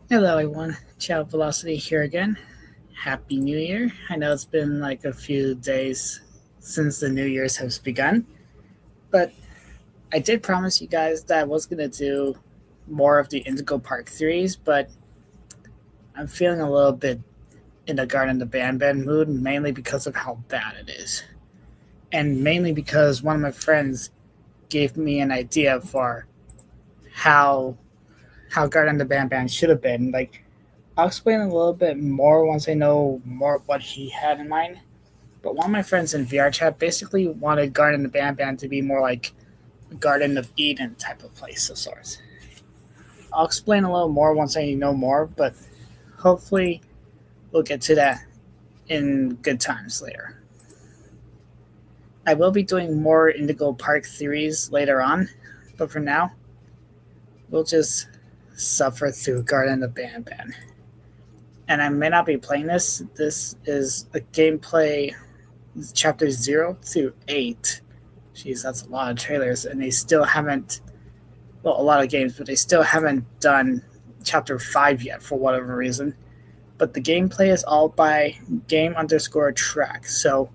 Hello, everyone. Ciao Velocity here again. Happy New Year. I know it's been like a few days since the New Year's has begun, but I did promise you guys that I was going to do more of the Indigo Park series, but I'm feeling a little bit in the Garden of Banban mood, mainly because of how bad it is. And mainly because one of my friends gave me an idea for how Garden of Banban should have been. Like, I'll explain a little bit more once I know more what he had in mind. But one of my friends in VR chat basically wanted Garden of Banban to be more like a Garden of Eden type of place of sorts. I'll explain a little more once I know more, but hopefully we'll get to that in good times later. I will be doing more Indigo Park theories later on, but for now, we'll just suffer through Garden of Banban. And I may not be playing this. This is a gameplay chapters 0 to 8. Jeez, that's a lot of trailers, and they still haven't. Well, a lot of games, but they still haven't done chapter 5 yet for whatever reason. But the gameplay is all by game underscore track, so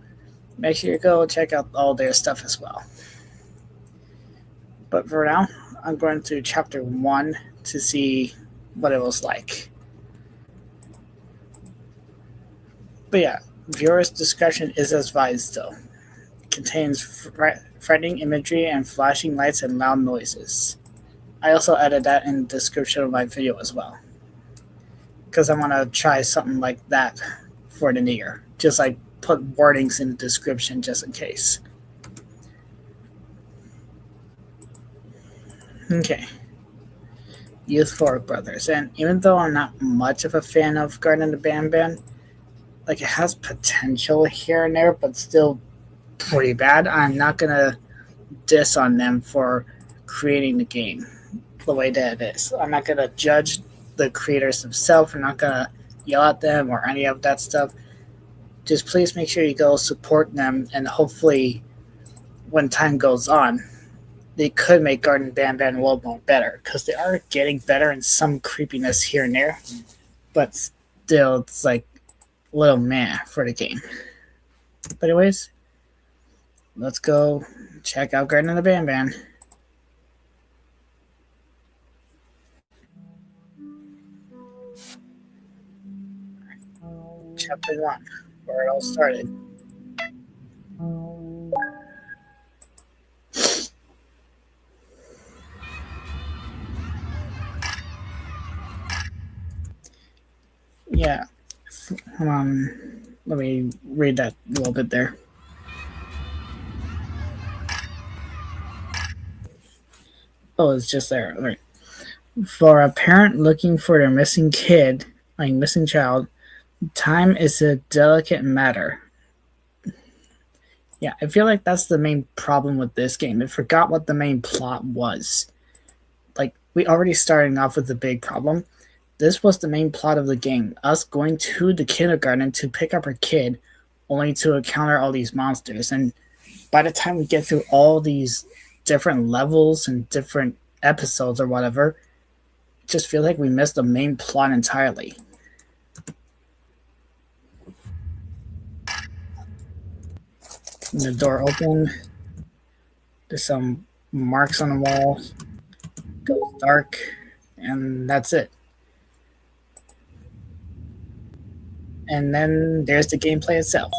make sure you go check out all their stuff as well. But for now, I'm going to chapter 1 to see what it was like. But yeah, viewers' discretion is advised though. It contains frightening imagery and flashing lights and loud noises. I also added that in the description of my video as well. Because I want to try something like that for the new year. Just like put warnings in the description just in case. Okay. Youth Fork Brothers. And even though I'm not much of a fan of Garten of Banban, like it has potential here and there, but still pretty bad. I'm not gonna diss on them for creating the game the way that it is. I'm not gonna judge the creators themselves. I'm not gonna yell at them or any of that stuff. Just please make sure you go support them, and hopefully, when time goes on, they could make Garden Banban a little more better because they are getting better in some creepiness here and there, but still, it's like a little meh for the game. But anyways, let's go check out Garden of the Banban. Chapter 1, where it all started. Yeah, let me read that a little bit there. Oh, it's just there. All right. For a parent looking for their missing kid, like missing child, time is a delicate matter. Yeah, I feel like that's the main problem with this game. It forgot what the main plot was. Like, we already starting off with the big problem. This was the main plot of the game. Us going to the kindergarten to pick up our kid, only to encounter all these monsters. And by the time we get through all these different levels and different episodes or whatever, just feel like we missed the main plot entirely. And the door open. There's some marks on the wall. Goes dark, and that's it. And then there's the gameplay itself.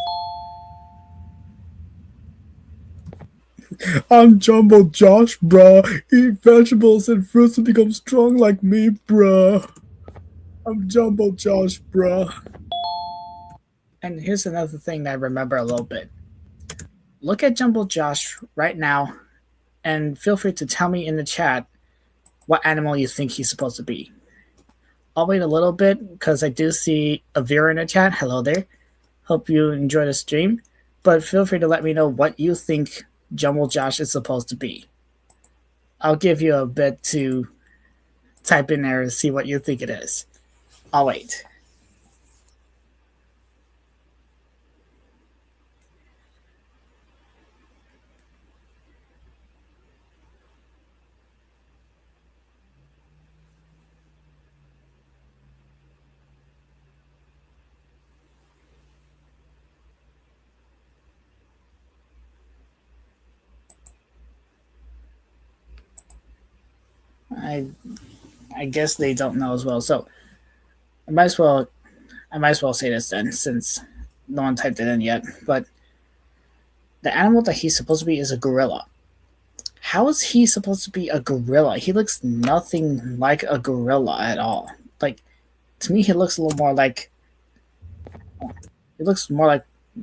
I'm Jumbo Josh, bruh. Eat vegetables and fruits to become strong like me, bruh. I'm Jumbo Josh, bruh. And here's another thing that I remember a little bit. Look at Jumbo Josh right now, and feel free to tell me in the chat what animal you think he's supposed to be. I'll wait a little bit because I do see a viewer in the chat. Hello there. Hope you enjoy the stream. But feel free to let me know what you think Jumbo Josh is supposed to be. I'll give you a bit to type in there and see what you think it is. I'll wait. I I guess they don't know as well. So I might as well say this then, since no one typed it in yet. But the animal that he's supposed to be is a gorilla. How is he supposed to be a gorilla? He looks nothing like a gorilla at all. Like, to me, he looks a little more like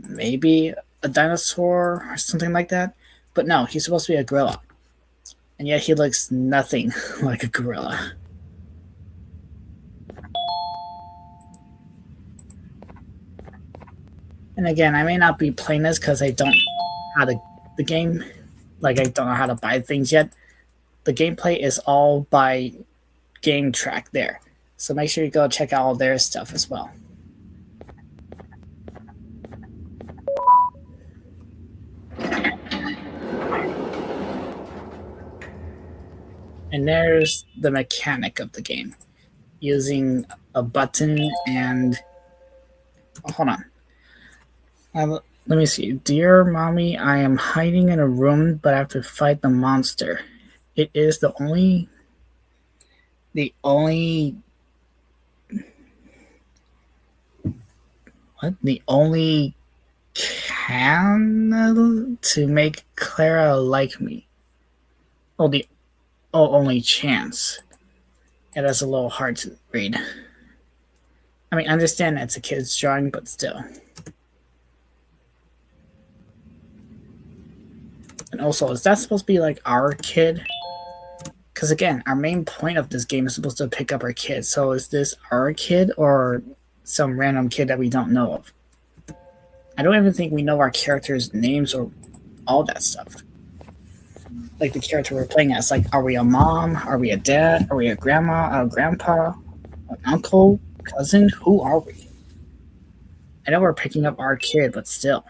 maybe a dinosaur or something like that. But no, he's supposed to be a gorilla, and yet he looks nothing like a gorilla. And again, I may not be playing this because I don't know how to the game. Like, I don't know how to buy things yet. The gameplay is all by Game Track there, so make sure you go check out all their stuff as well. And there's the mechanic of the game, using a button and hold on. Let me see. Dear mommy, I am hiding in a room, but I have to fight the monster. It is the only can to make Clara like me. Only chance. Yeah, that's a little hard to read. I mean, I understand it's a kid's drawing, but still. And also, is that supposed to be like our kid? Because again, our main point of this game is supposed to pick up our kid. So is this our kid or some random kid that we don't know of? I don't even think we know our characters' names or all that stuff. Like the character we're playing as. Like, are we a mom? Are we a dad? Are we a grandma? A grandpa? An uncle? Cousin? Who are we? I know we're picking up our kid, but still.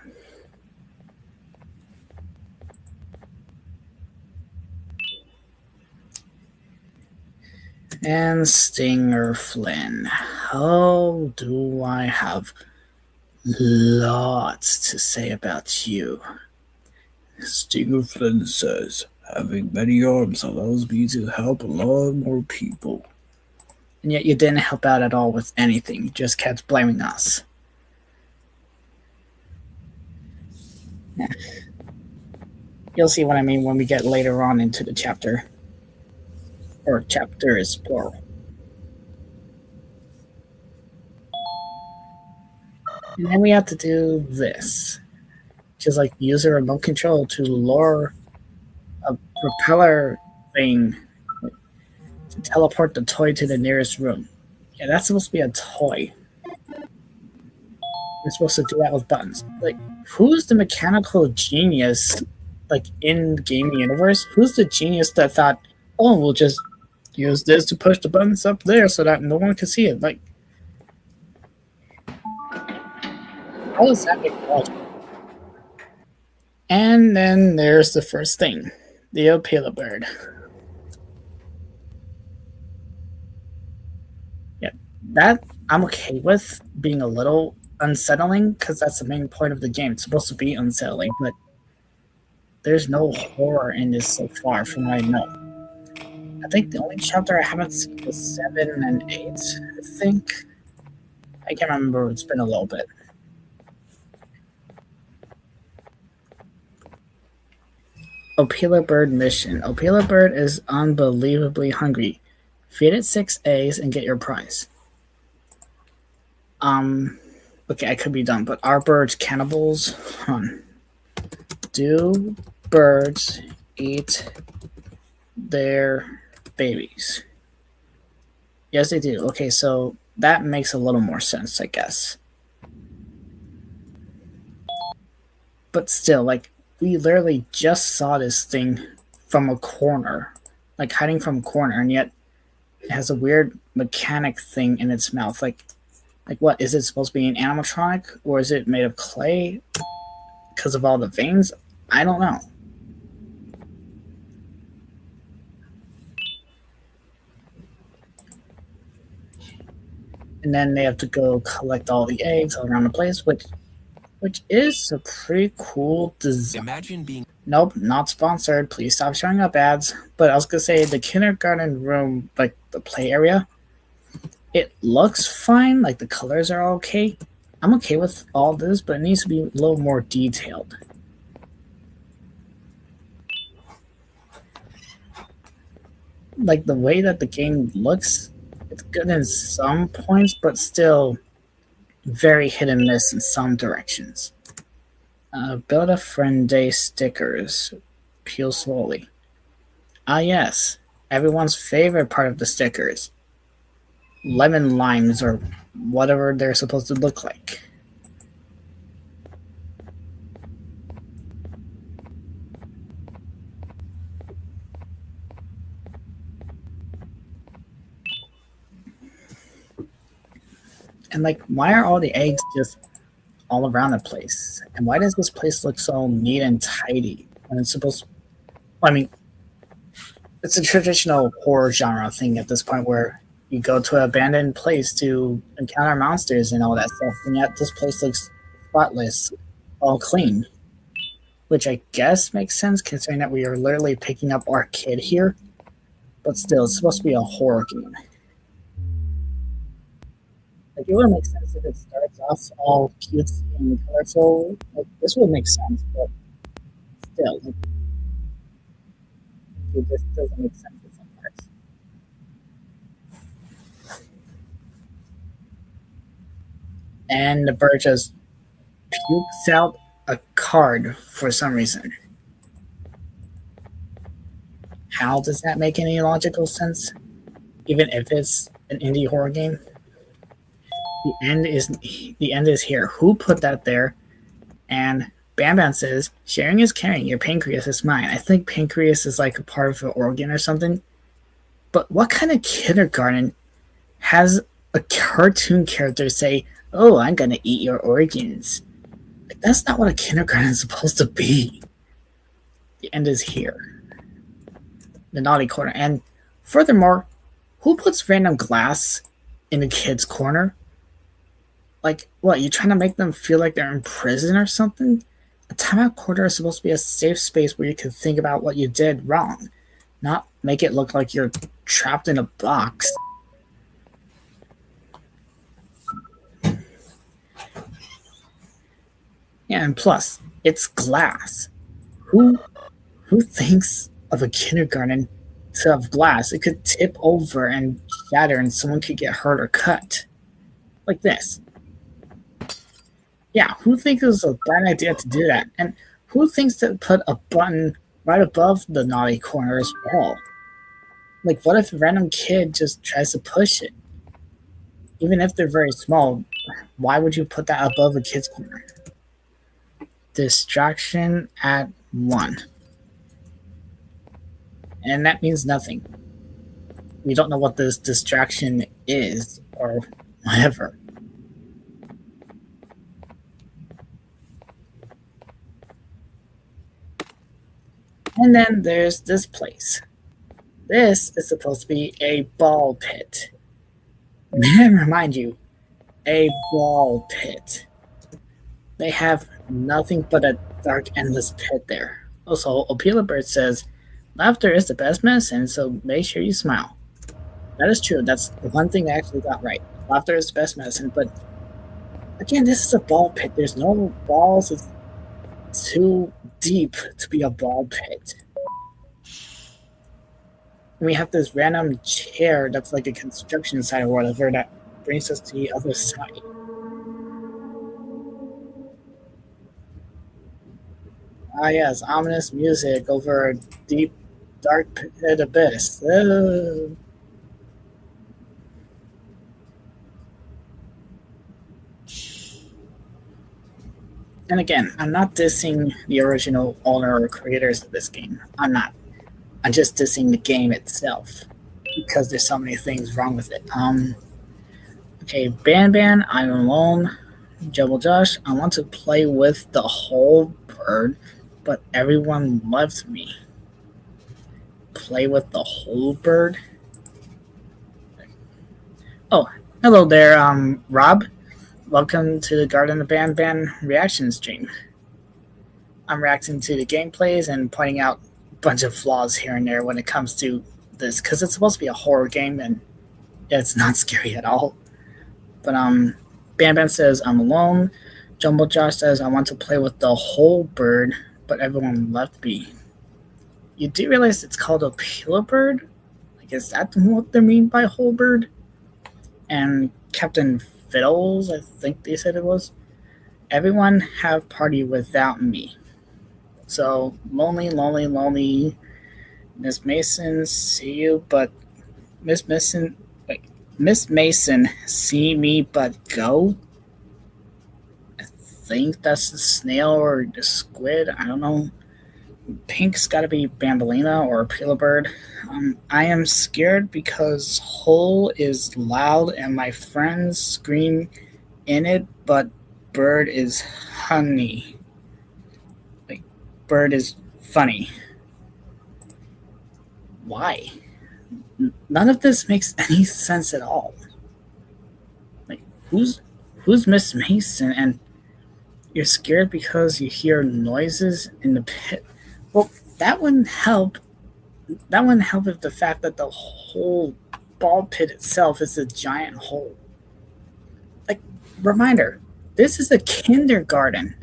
And Stinger Flynn. How do I have lots to say about you? Stinger Flynn says, having many arms allows me to help a lot more people. And yet you didn't help out at all with anything. You just kept blaming us. You'll see what I mean when we get later on into the chapter. Or chapters, plural. And then we have to do this. Which is like use a remote control to lower a propeller thing to teleport the toy to the nearest room. Yeah, that's supposed to be a toy. We're supposed to do that with buttons. Like, who's the mechanical genius, like, in the game universe? Who's the genius that thought, oh, we'll just use this to push the buttons up there so that no one can see it? Like, how does that make logic? And then there's the first thing, the Opila bird. Yeah, that I'm okay with being a little unsettling because that's the main point of the game. It's supposed to be unsettling, but there's no horror in this so far from what I know. I think the only chapter I haven't seen is 7 and 8, I think. I can't remember, it's been a little bit. Opila Bird mission. Opila Bird is unbelievably hungry. Feed it 6 eggs and get your prize. Okay, I could be done, but are birds cannibals? Do birds eat their babies? Yes, they do. Okay, so that makes a little more sense, I guess. But still, like, we literally just saw this thing from a corner, like hiding from a corner, and yet it has a weird mechanic thing in its mouth. Like what? Is it supposed to be an animatronic, or is it made of clay because of all the veins? I don't know. And then they have to go collect all the eggs all around the place, which is a pretty cool design. Nope, not sponsored. Please stop showing up ads. But I was gonna say the kindergarten room, like the play area, it looks fine. Like the colors are okay. I'm okay with all this, but it needs to be a little more detailed. Like the way that the game looks, it's good in some points, but still very hit and miss in some directions. Build a friend day stickers. Peel slowly. Ah, yes. Everyone's favorite part of the stickers. Lemon limes or whatever they're supposed to look like. And like, why are all the eggs just all around the place? And why does this place look so neat and tidy when it's supposed? I mean, it's a traditional horror genre thing at this point where you go to an abandoned place to encounter monsters and all that stuff, and yet this place looks spotless, all clean. Which I guess makes sense considering that we are literally picking up our kid here, but still, it's supposed to be a horror game. Like, it would make sense if it starts off all cutesy and colorful. Like, this would make sense, but still, like, it just doesn't make sense in some parts. And the bird just pukes out a card for some reason. How does that make any logical sense? Even if it's an indie horror game? The end is here. Who put that there? And Banban says, sharing is caring. Your pancreas is mine. I think pancreas is like a part of an organ or something. But what kind of kindergarten has a cartoon character say, oh, I'm going to eat your organs? Like, that's not what a kindergarten is supposed to be. The end is here. The naughty corner. And furthermore, who puts random glass in the kid's corner? Like, what, you trying to make them feel like they're in prison or something? A timeout corner is supposed to be a safe space where you can think about what you did wrong, not make it look like you're trapped in a box. Yeah, and plus, it's glass. Who who thinks of a kindergarten to have glass? It could tip over and shatter, and someone could get hurt or cut. Like this. Yeah, who thinks it's a bad idea to do that? And who thinks to put a button right above the naughty corner as well? Like, what if a random kid just tries to push it? Even if they're very small, why would you put that above a kid's corner? Distraction at 1. And that means nothing. We don't know what this distraction is or whatever. And then there's this place. This is supposed to be a ball pit. May I remind you, a ball pit. They have nothing but a dark, endless pit there. Also, Opila Bird says, laughter is the best medicine, so make sure you smile. That is true. That's the one thing I actually got right. Laughter is the best medicine, but again, this is a ball pit. There's no balls. It's too deep to be a ball pit. And we have this random chair that's like a construction site or whatever that brings us to the other side. Ah, yes, ominous music over a deep, dark pit abyss. And again, I'm not dissing the original owner or creators of this game. I'm not. I'm just dissing the game itself because there's so many things wrong with it. Okay, Banban, I'm alone. Jubble Josh, I want to play with the whole bird, but everyone left me. Play with the whole bird? Oh, hello there, Rob. Welcome to the Garten of Banban reaction stream. I'm reacting to the gameplays and pointing out a bunch of flaws here and there when it comes to this, because it's supposed to be a horror game and it's not scary at all. But Banban says I'm alone. Jumbo Josh says I want to play with the whole bird, but everyone left me. You do realize it's called a pila bird? Like, is that what they mean by whole bird? And Captain Fiddles, I think they said it was. Everyone have party without me. So lonely, lonely, lonely. Miss Mason, see you, but Miss Mason, wait, Miss Mason, see me, but go. I think that's the snail or the squid. I don't know. Pink's got to be Bambolina or Pila Bird. I am scared because Hole is loud and my friends scream in it, but Bird is honey. Like, Bird is funny. Why? None of this makes any sense at all. Like, who's Miss Mason? And you're scared because you hear noises in the pit. Well, that wouldn't help. That wouldn't help if the fact that the whole ball pit itself is a giant hole. Like, reminder, this is a kindergarten.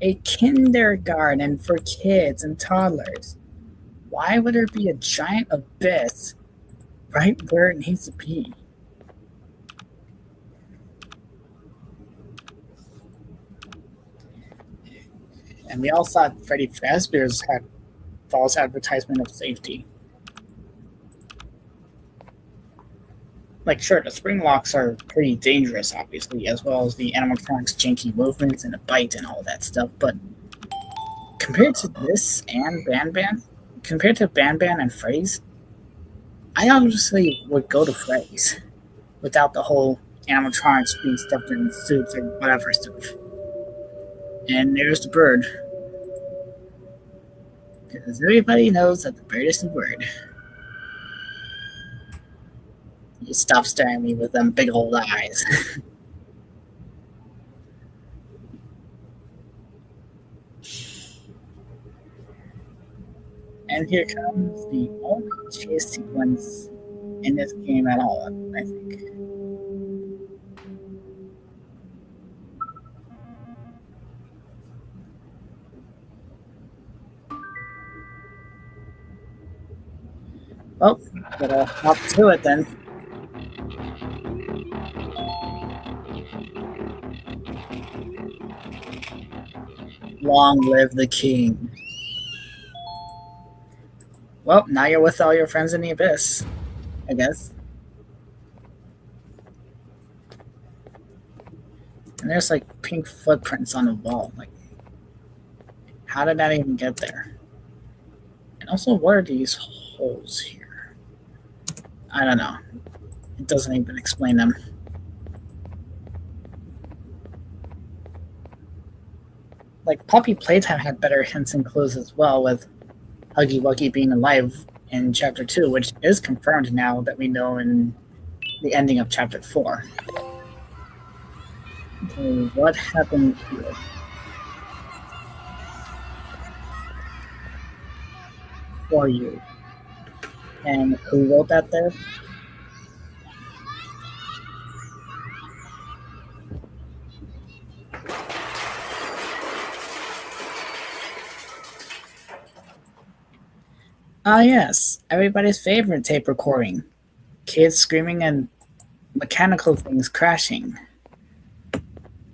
A kindergarten for kids and toddlers. Why would there be a giant abyss right where it needs to be? And we all thought Freddy Fazbear's had false advertisement of safety. Like, sure, the spring locks are pretty dangerous, obviously, as well as the animatronics' janky movements and the bite and all that stuff, but compared to this and compared to Banban and Freddy's, I obviously would go to Freddy's without the whole animatronics being stuffed in suits or whatever stuff. And there's the bird. Because everybody knows that the bird is the word. You stop staring at me with them big old eyes. And here comes the only chase sequence in this game at all, I think. Well, gotta hop to it then. Long live the king. Well, now you're with all your friends in the abyss, I guess. And there's like pink footprints on the wall. Like, how did that even get there? And also, what are these holes here? I don't know. It doesn't even explain them. Like, Poppy Playtime had better hints and clues as well, with Huggy Wuggy being alive in Chapter 2, which is confirmed now that we know in the ending of Chapter 4. Okay, what happened here? For you. And who wrote that there? Ah, yes, everybody's favorite tape recording. Kids screaming and mechanical things crashing.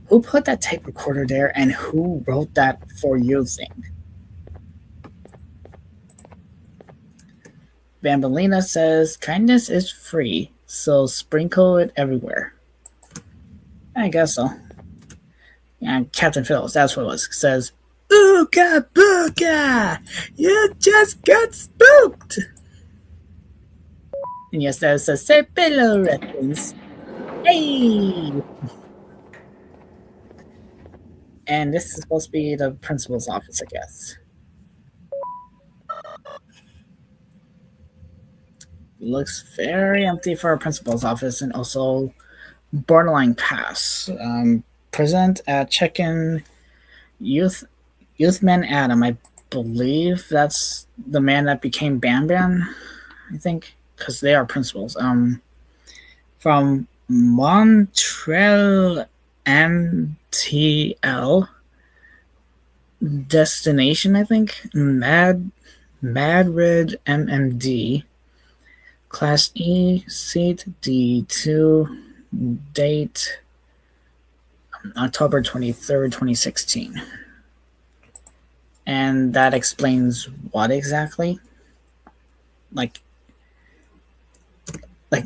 Who put that tape recorder there and who wrote that for you thing? Bambolina says, kindness is free, so sprinkle it everywhere. I guess so. And Captain Phillips, that's what it was, says, ooga booga! You just got spooked! And yes, there's a Cepillo reference. Hey! And this is supposed to be the principal's office, I guess. Looks very empty for a principal's office, and also borderline pass. Present at check-in youth Youthman Adam, I believe that's the man that became Banban, I think, because they are principals. From Montreal MTL destination, I think. Madrid MMD, Class E, seat D2, date October 23rd, 2016. And that explains what exactly? Like,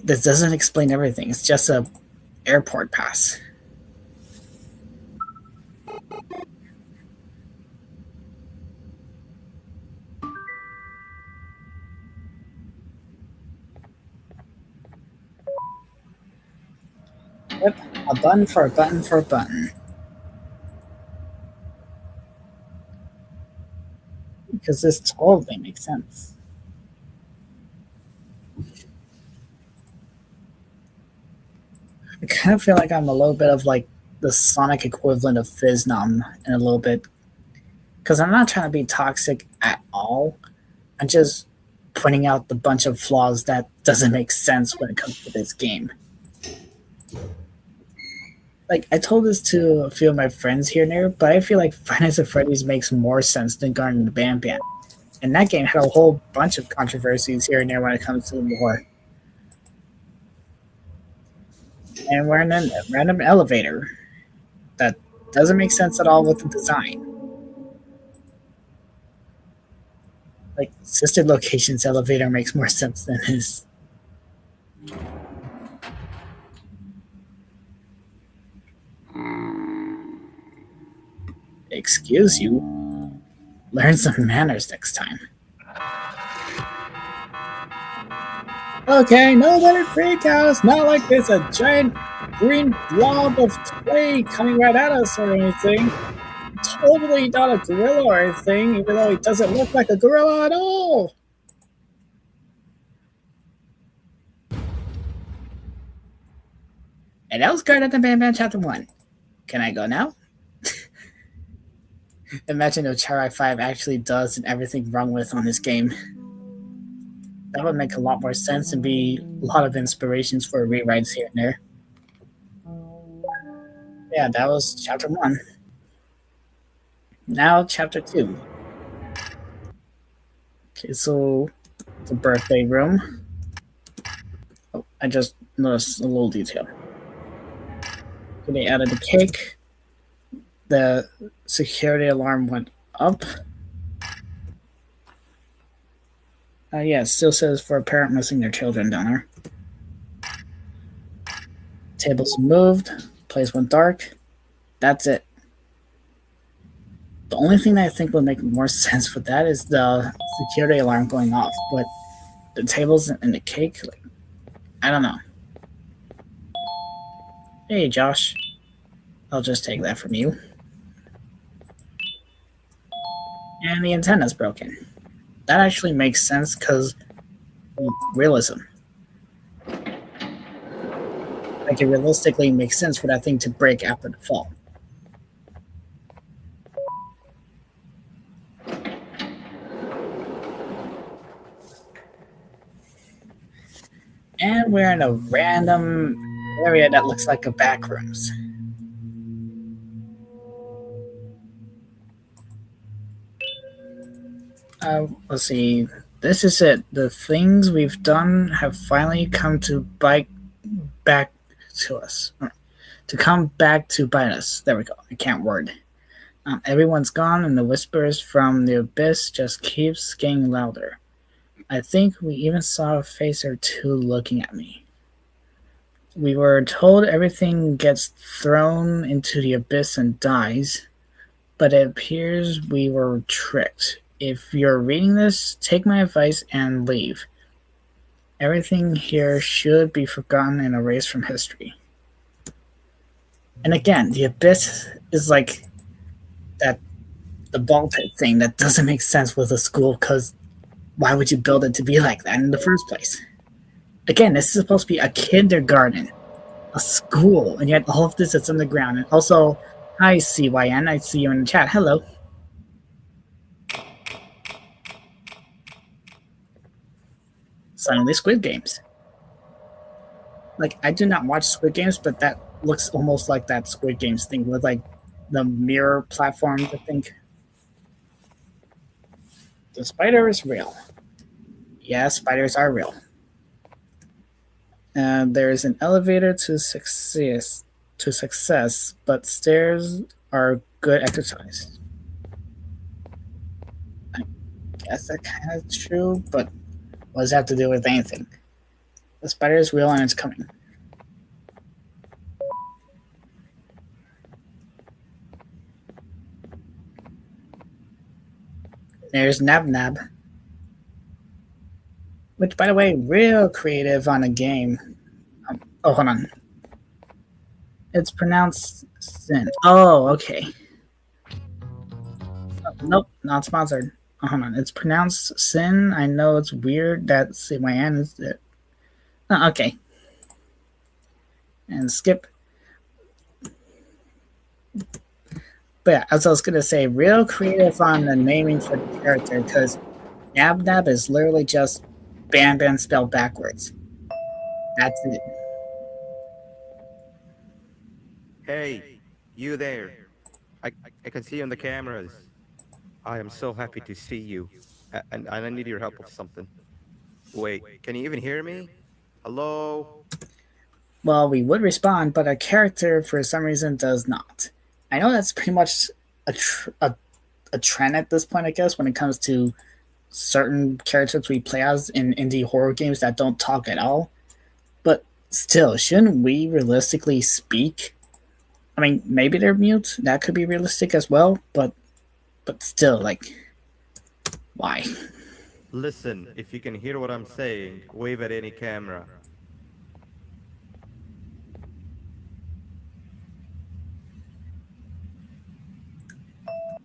this doesn't explain everything. It's just a airport pass. Yep, a button for a button for a button. Because this totally makes sense. I kind of feel like I'm a little bit of like the Sonic equivalent of Fizznum in a little bit. Because I'm not trying to be toxic at all. I'm just pointing out the bunch of flaws that doesn't make sense when it comes to this game. Like, I told this to a few of my friends here and there, but I feel like Five Nights at Freddy's makes more sense than Garten of Banban. And that game had a whole bunch of controversies here and there when it comes to the lore. And we're in a random elevator that doesn't make sense at all with the design. Like, Sister Location's elevator makes more sense than his. Excuse you? Learn some manners next time. Okay, no better freak out. It's not like there's a giant green blob of clay coming right at us or anything. Totally not a gorilla or anything, even though it doesn't look like a gorilla at all. And that was Garten of Banban Chapter 1. Can I go now? Imagine if Charai 5 actually does everything wrong with on this game. That would make a lot more sense and be a lot of inspirations for rewrites here and there. Yeah, that was Chapter 1. Now, Chapter 2. Okay, so the birthday room. Oh, I just noticed a little detail. They added the cake. The security alarm went up. Yeah, it still says for a parent missing their children down there. Tables moved. Place went dark. That's it. The only thing that I think would make more sense with that is the security alarm going off. But the tables and the cake, like, I don't know. Hey, Josh. I'll just take that from you. And the antenna's broken. That actually makes sense because realism. Like, it realistically makes sense for that thing to break after the fall. And we're in a random area that looks like a back rooms. Let's see. This is it. The things we've done have finally come to bite back to us. To come back to bite us. There we go. I can't word. Everyone's gone, and the whispers from the abyss just keeps getting louder. I think we even saw a face or two looking at me. We were told everything gets thrown into the abyss and dies, but it appears we were tricked. If you're reading this, take my advice and leave. Everything here should be forgotten and erased from history. And again, the abyss is like that, the ball pit thing that doesn't make sense with a school, because why would you build it to be like that in the first place? Again, this is supposed to be a kindergarten, a school, and yet all of this is on the ground. And also, hi CYN, I see you in the chat. Hello. suddenly Squid Games. Like, I do not watch Squid Games, but that looks almost like that Squid Games thing with like the mirror platforms. I think the spider is real. Yeah, spiders are real. There is an elevator to success. But stairs are good exercise. I guess that kind of true, but what does it have to do with anything? The spider is real and it's coming. There's Nab Nab, which, by the way, real creative on a game. Oh, hold on. It's pronounced Sin. Oh, okay. Nope, not sponsored. Oh, hold on. It's pronounced Sin. I know it's weird that my N is it. Oh, okay. And skip. But yeah, as I was gonna say, real creative on the naming for the character because Nab Nab is literally just Banban spelled backwards. That's it. Hey, you there. I can see you on the cameras. I am so happy to see you. And I need your help with something. Wait, can you even hear me? Hello? Well, we would respond, but a character for some reason does not. I know that's pretty much a trend at this point, I guess, when it comes to certain characters we play as in indie horror games that don't talk at all. But still, shouldn't we realistically speak? I mean, maybe they're mute. That could be realistic as well, but still, like, why? Listen, if you can hear what I'm saying, wave at any camera.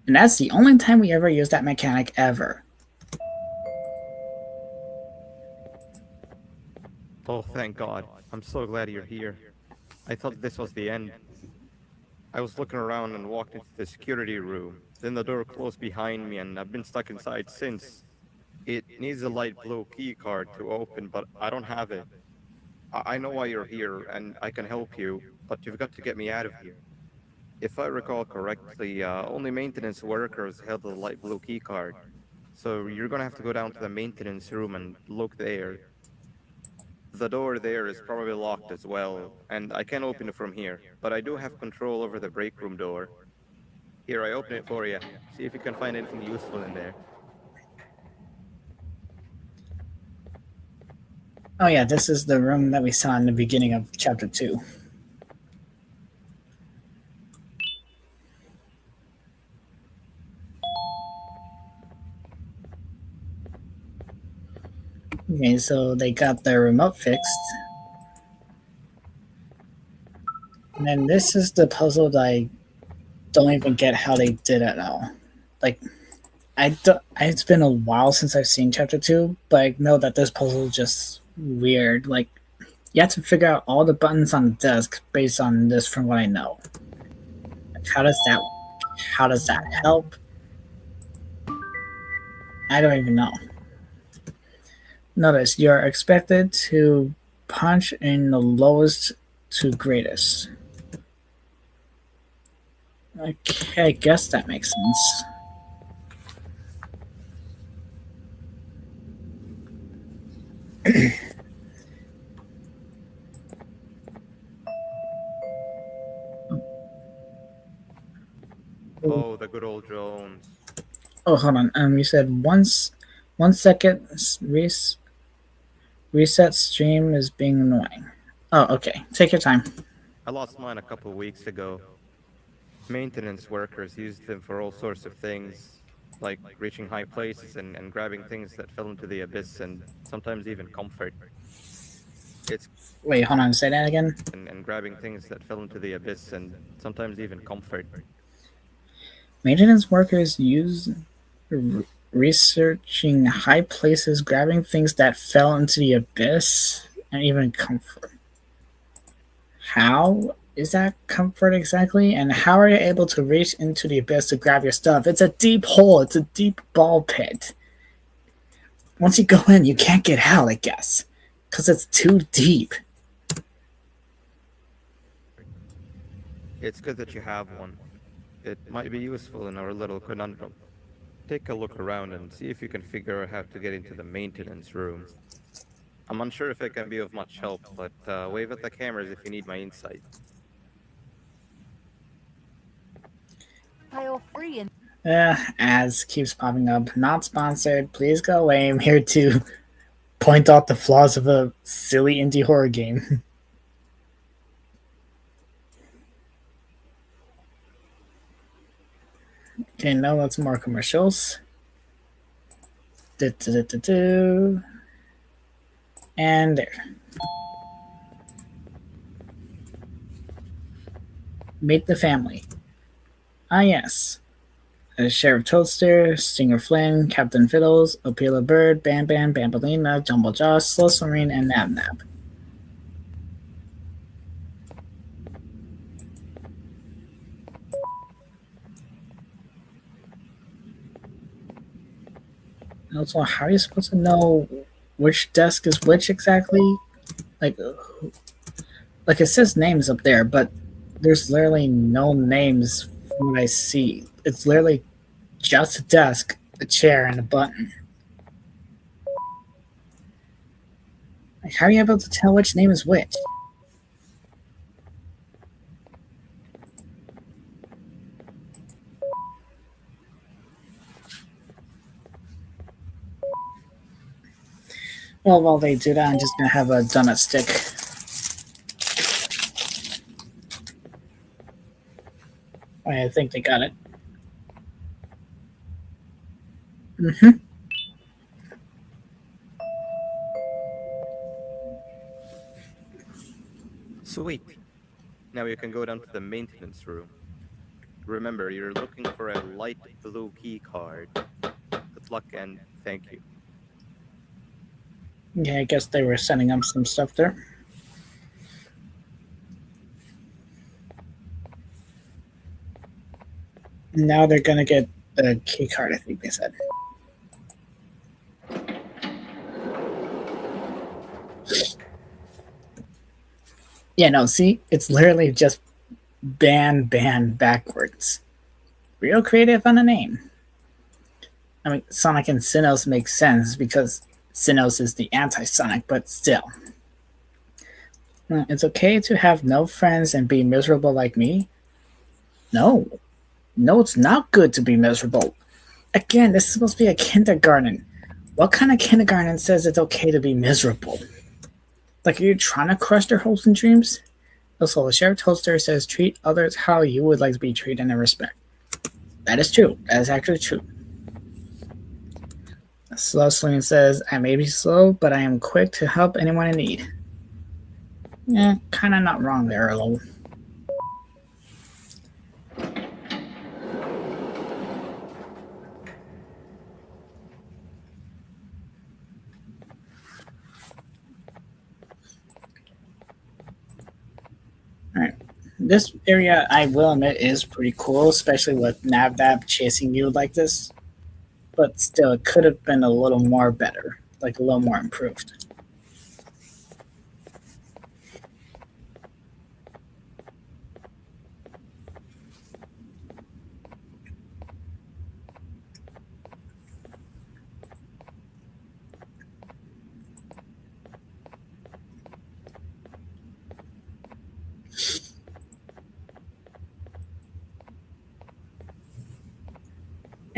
And that's the only time we ever use that mechanic ever. Oh, thank God. I'm so glad you're here. I thought this was the end. I was looking around and walked into the security room. Then the door closed behind me and I've been stuck inside since. It needs a light blue key card to open, but I don't have it. I know why you're here and I can help you, but you've got to get me out of here. If I recall correctly, only maintenance workers held the light blue key card. So you're gonna have to go down to the maintenance room and look there. The door there is probably locked as well, and I can't open it from here, but I do have control over the break room door. Here, I open it for you. See if you can find anything useful in there. Oh yeah, this is the room that we saw in the beginning of chapter 2. Okay, so they got their remote fixed. And then this is the puzzle that I don't even get how they did it at all. Like, it's been a while since I've seen chapter 2, but I know that this puzzle is just weird. Like, you have to figure out all the buttons on the desk based on this from what I know. Like, how does that help? I don't even know. Notice you're expected to punch in the lowest to greatest. Okay, I guess that makes sense. Oh, the good old drones. Oh, hold on. You said 1 second reset stream is being annoying. Oh, okay. Take your time. I lost mine a couple weeks ago. Maintenance workers used them for all sorts of things, like reaching high places and grabbing things that fell into the abyss and sometimes even comfort. It's Wait, hold on. Say that again. and grabbing things that fell into the abyss and sometimes even comfort. Maintenance workers use researching high places, grabbing things that fell into the abyss, and even comfort. How is that comfort exactly? And how are you able to reach into the abyss to grab your stuff? It's a deep hole. It's a deep ball pit. Once you go in, you can't get out, I guess, because it's too deep. It's good that you have one. It might be useful in our little conundrum. Take a look around and see if you can figure out how to get into the maintenance room. I'm unsure if it can be of much help, but wave at the cameras if you need my insight. File free and Ads keeps popping up. Not sponsored. Please go away. I'm here to point out the flaws of a silly indie horror game. Okay, now let's more commercials. And there. Meet the family. Ah, yes. Sheriff Toadster, Stinger Flynn, Captain Fiddles, Opila Bird, Banban, Bambalina, Jumble Josh, Slow Submarine, and Nab Nab. Also, how are you supposed to know which desk is which exactly? Like, like it says names up there, but there's literally no names from what I see. It's literally just a desk, a chair, and a button. Like, how are you able to tell which name is which? Well, while they do that, I'm just gonna have a donut stick. I think they got it. Mm-hmm. Sweet. Now you can go down to the maintenance room. Remember, you're looking for a light blue key card. Good luck and thank you. Yeah, I guess they were setting up some stuff there. Now they're gonna get the key card, I think they said. Yeah, no, see? It's literally just ban backwards. Real creative on a name. I mean, Sonic and Sinnoh makes sense because Sinnoh is the anti-Sonic, but still. It's okay to have no friends and be miserable like me? No. No, it's not good to be miserable. Again, this is supposed to be a kindergarten. What kind of kindergarten says it's okay to be miserable? Like, are you trying to crush their hopes and dreams? Also, the Sheriff Toaster says treat others how you would like to be treated and respect. That is true. That is actually true. Slow Swing says, I may be slow, but I am quick to help anyone in need. Yeah, kind of not wrong there, Earl. Alright. This area, I will admit, is pretty cool, especially with Navdab chasing you like this. But still, it could have been a little more better, like a little more improved.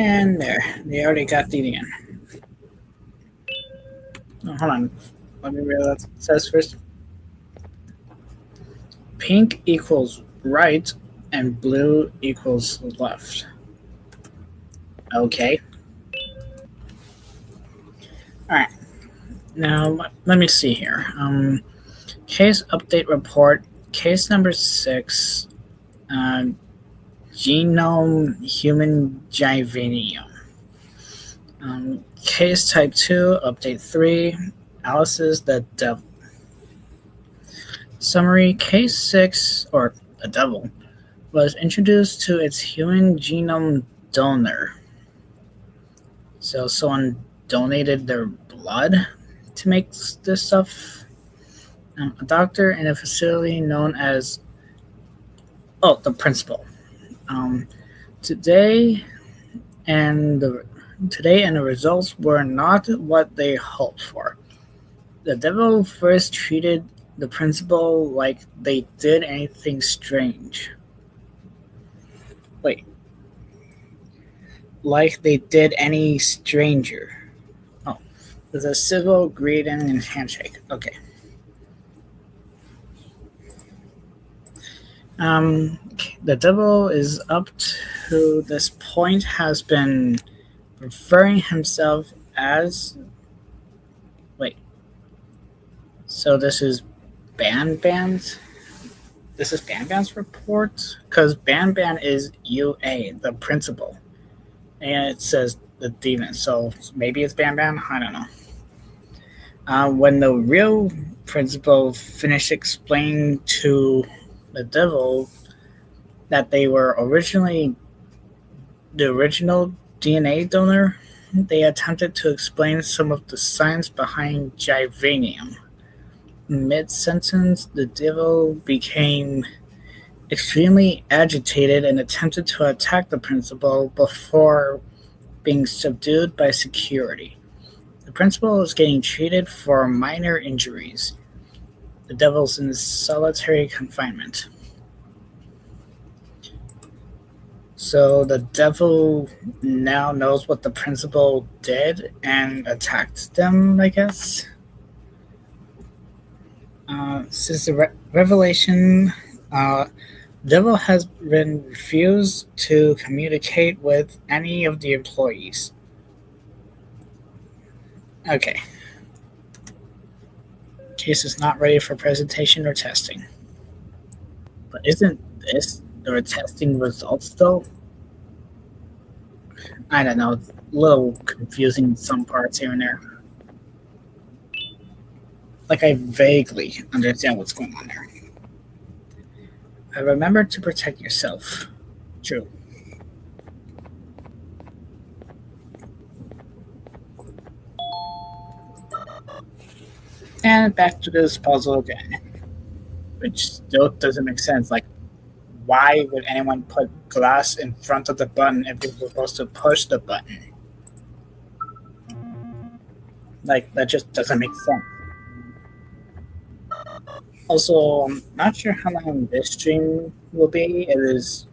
And there, they already got the end. Oh, hold on, let me read what it says first. Pink equals right, and blue equals left. Okay. All right. Now let me see here. Case update report. Case number 6. Genome human gyvanium. Case type 2, update 3, Alice's the devil. Summary, case 6, or the devil, was introduced to its human genome donor. So someone donated their blood to make this stuff. A doctor in a facility known as the principal. Um, today and the today and the results were not what they hoped for. The devil first treated the principal like they did anything strange. Wait, like they did any stranger. Oh, there's a civil greeting and handshake. Okay. The devil is up to this point has been referring himself as. Wait, so this is Banban's? This is Banban's report? Because Banban is UA, the principal. And it says the demon, so maybe it's Banban? I don't know. When the real principal finished explaining to the devil that they were originally the original DNA donor, they attempted to explain some of the science behind Givanium. Mid sentence, the devil became extremely agitated and attempted to attack the principal before being subdued by security. The principal is getting treated for minor injuries. The devil's in solitary confinement. So the devil now knows what the principal did and attacked them, I guess. Since the revelation, devil has been refused to communicate with any of the employees. Okay. Case is not ready for presentation or testing. But isn't this the testing results though? I don't know. It's a little confusing in some parts here and there. Like I vaguely understand what's going on there. Remember to protect yourself. True. And back to this puzzle again. Which still doesn't make sense. Like, why would anyone put glass in front of the button if you're supposed to push the button? Like, that just doesn't make sense. Also, I'm not sure how long this stream will be. It is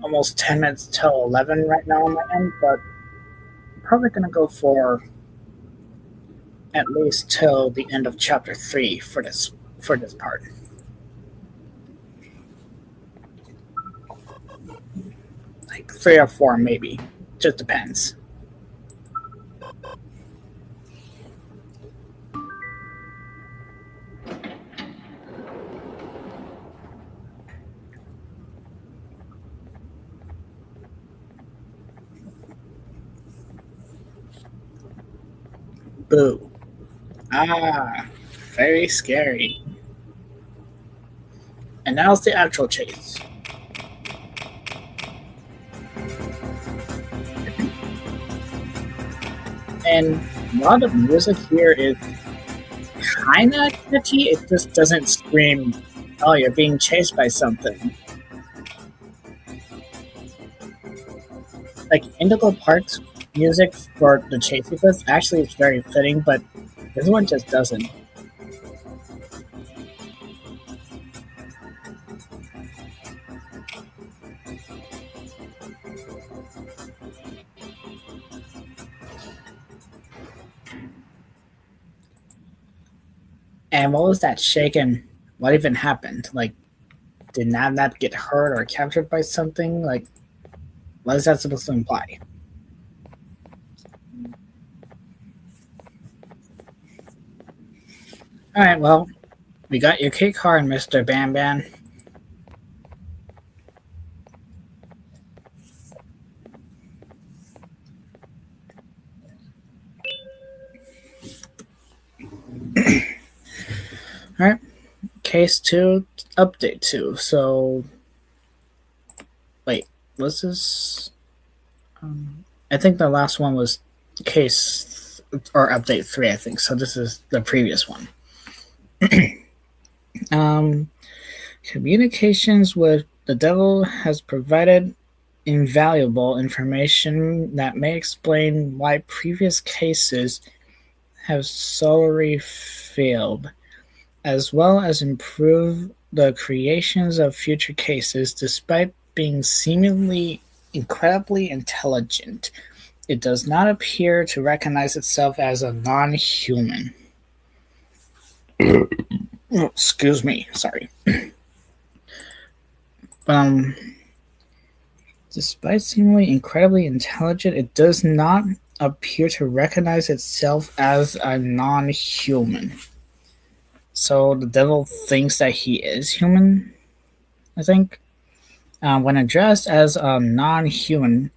almost 10 minutes till 11 right now on my end, but I'm probably going to go for at least till the end of chapter 3 for this part. Like 3 or 4 maybe. Just depends. Boo. Ah, very scary. And now's the actual chase. And a lot of music here is kinda catchy. It just doesn't scream, oh, you're being chased by something. Like Indigo Park's music for the chase sequence actually is very fitting, but this one just doesn't. And what was that shaking? What even happened? Like, did Nab get hurt or captured by something? Like, what is that supposed to imply? Alright, well, we got your key card, Mr. Banban. Alright, case 2, update 2. So, wait, was this? I think the last one was case or update 3, I think. So this is the previous one. um, Communications with the devil has provided invaluable information that may explain why previous cases have solely failed, as well as improve the creations of future cases despite being seemingly incredibly intelligent. It does not appear to recognize itself as a non human. Oh, excuse me, sorry. Um, Despite seemingly incredibly intelligent, it does not appear to recognize itself as a non human. So the devil thinks that he is human, I think. When addressed as a non human,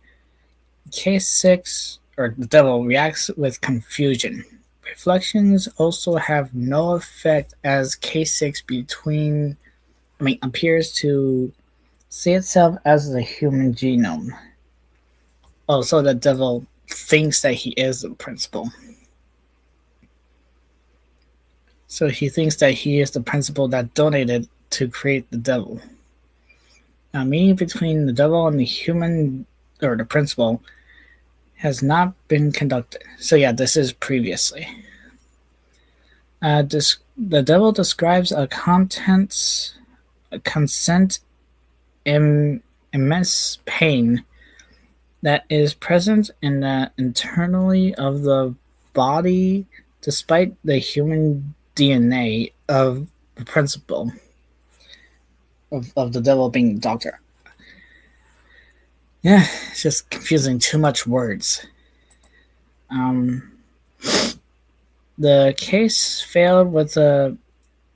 case 6, or the devil, reacts with confusion. Reflections also have no effect as case 6 appears to see itself as a human genome. Oh, so the devil thinks that he is the principal. So he thinks that he is the principal that donated to create the devil. A meeting between the devil and the human, or the principal, has not been conducted. So yeah, this is previously. The devil describes a consent, immense pain that is present in the internally of the body, despite the human DNA of the principle of the devil being the doctor. Yeah, it's just confusing. Too much words. The case failed with a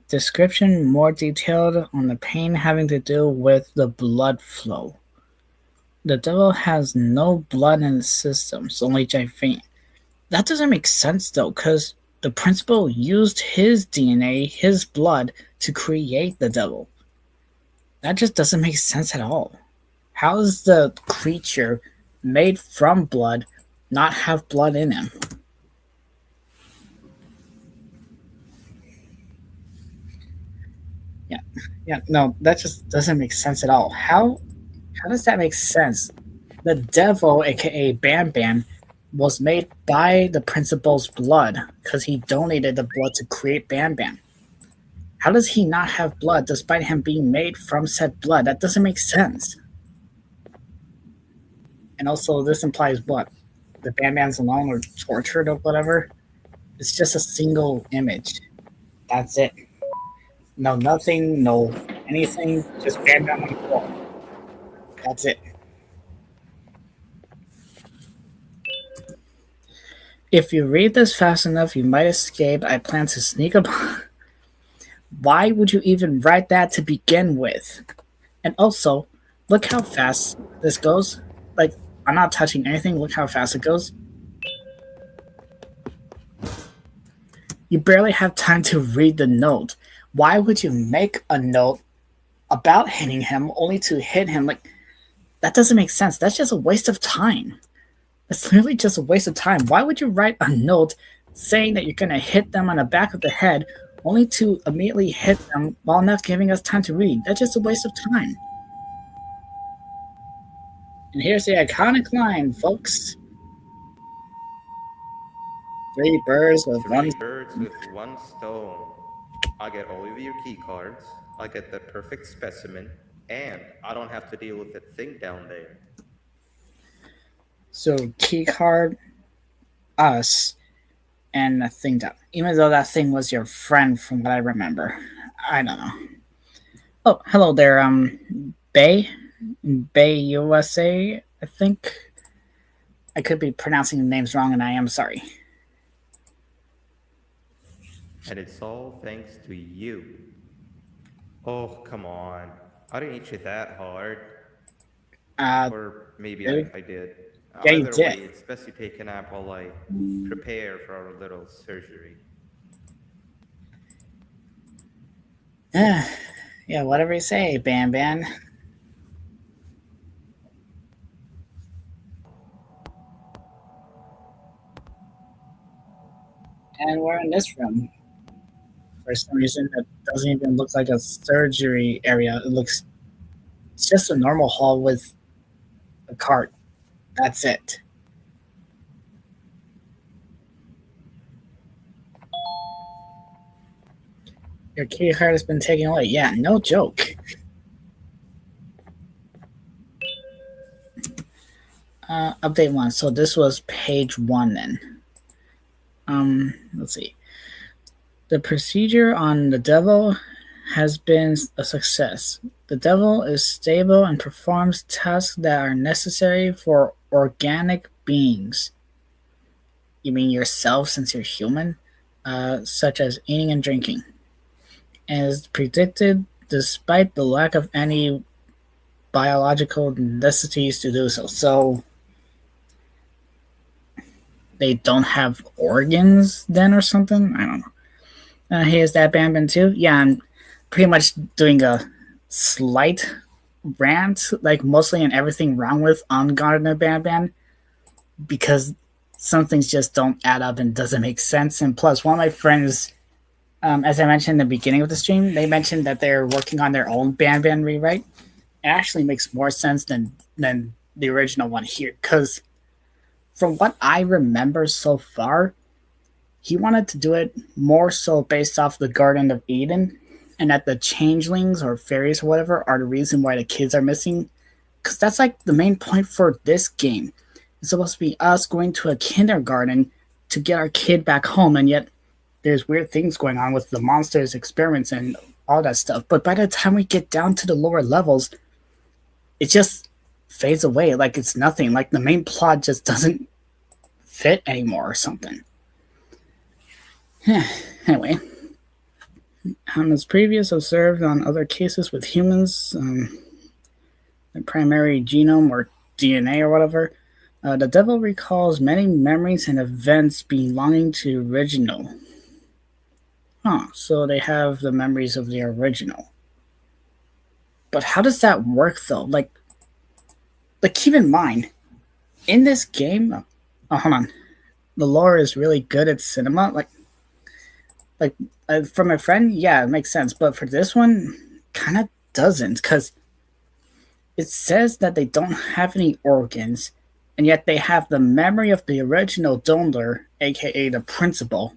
description more detailed on the pain having to do with the blood flow. The devil has no blood in his system, so only Jai. That doesn't make sense though, because the principal used his DNA, his blood, to create the devil. That just doesn't make sense at all. How does the creature made from blood not have blood in him? Yeah, yeah, no, that just doesn't make sense at all. How does that make sense? The devil, aka Banban, was made by the principal's blood because he donated the blood to create Banban. How does he not have blood despite him being made from said blood? That doesn't make sense. And also, this implies what? The Banbans alone were tortured or whatever? It's just a single image. That's it. No nothing, no anything, just Banban on the floor. That's it. If you read this fast enough, you might escape. I plan to sneak up. Why would you even write that to begin with? And also, look how fast this goes. Like, I'm not touching anything. Look how fast it goes. You barely have time to read the note. Why would you make a note about hitting him only to hit him? Like, that doesn't make sense. That's just a waste of time. It's literally just a waste of time. Why would you write a note saying that you're going to hit them on the back of the head only to immediately hit them while not giving us time to read? That's just a waste of time. And here's the iconic line, folks. Three birds with one. Three birds with one stone. I get all of your key cards, I get the perfect specimen, and I don't have to deal with that thing down there. So key card, us, and a thing down. Even though that thing was your friend, from what I remember. I don't know. Oh, hello there, Bay USA, I think. I could be pronouncing the names wrong, and I am sorry. And it's all thanks to you. Oh, come on. I didn't hit you that hard. Uh, Or maybe really? I did. Yeah, you Either did. way, it's best you take a nap while I prepare for our little surgery. Yeah, whatever you say, Banban. this room, for some reason, it doesn't even look like a surgery area. It's just a normal hall with a cart. That's it. Your key card has been taken away. Yeah, no joke. Update 1. So this was page 1 then. Let's see. The procedure on the devil has been a success. The devil is stable and performs tasks that are necessary for organic beings. You mean yourself since you're human? Such as eating and drinking. And is predicted despite the lack of any biological necessities to do so. So they don't have organs then or something? I don't know. Here's that Banban too. Yeah, I'm pretty much doing a slight rant, like mostly on everything wrong with on Garten of Banban, because some things just don't add up and doesn't make sense. And plus, one of my friends, as I mentioned in the beginning of the stream, they mentioned that they're working on their own Banban rewrite. It actually makes more sense than the original one here, because from what I remember so far, he wanted to do it more so based off the Garden of Eden, and that the changelings or fairies or whatever are the reason why the kids are missing. Because that's like the main point for this game. It's supposed to be us going to a kindergarten to get our kid back home, and yet there's weird things going on with the monsters, experiments, and all that stuff. But by the time we get down to the lower levels, it just fades away like it's nothing. Like the main plot just doesn't fit anymore or something. Anyway, as previous observed on other cases with humans, the primary genome or DNA or whatever, the devil recalls many memories and events belonging to original. So they have the memories of the original. But how does that work though? Like keep in mind, in this game, hold on, the lore is really good at cinema. For my friend, yeah, it makes sense. But for this one, kind of doesn't, because it says that they don't have any organs, and yet they have the memory of the original donor, aka the principal,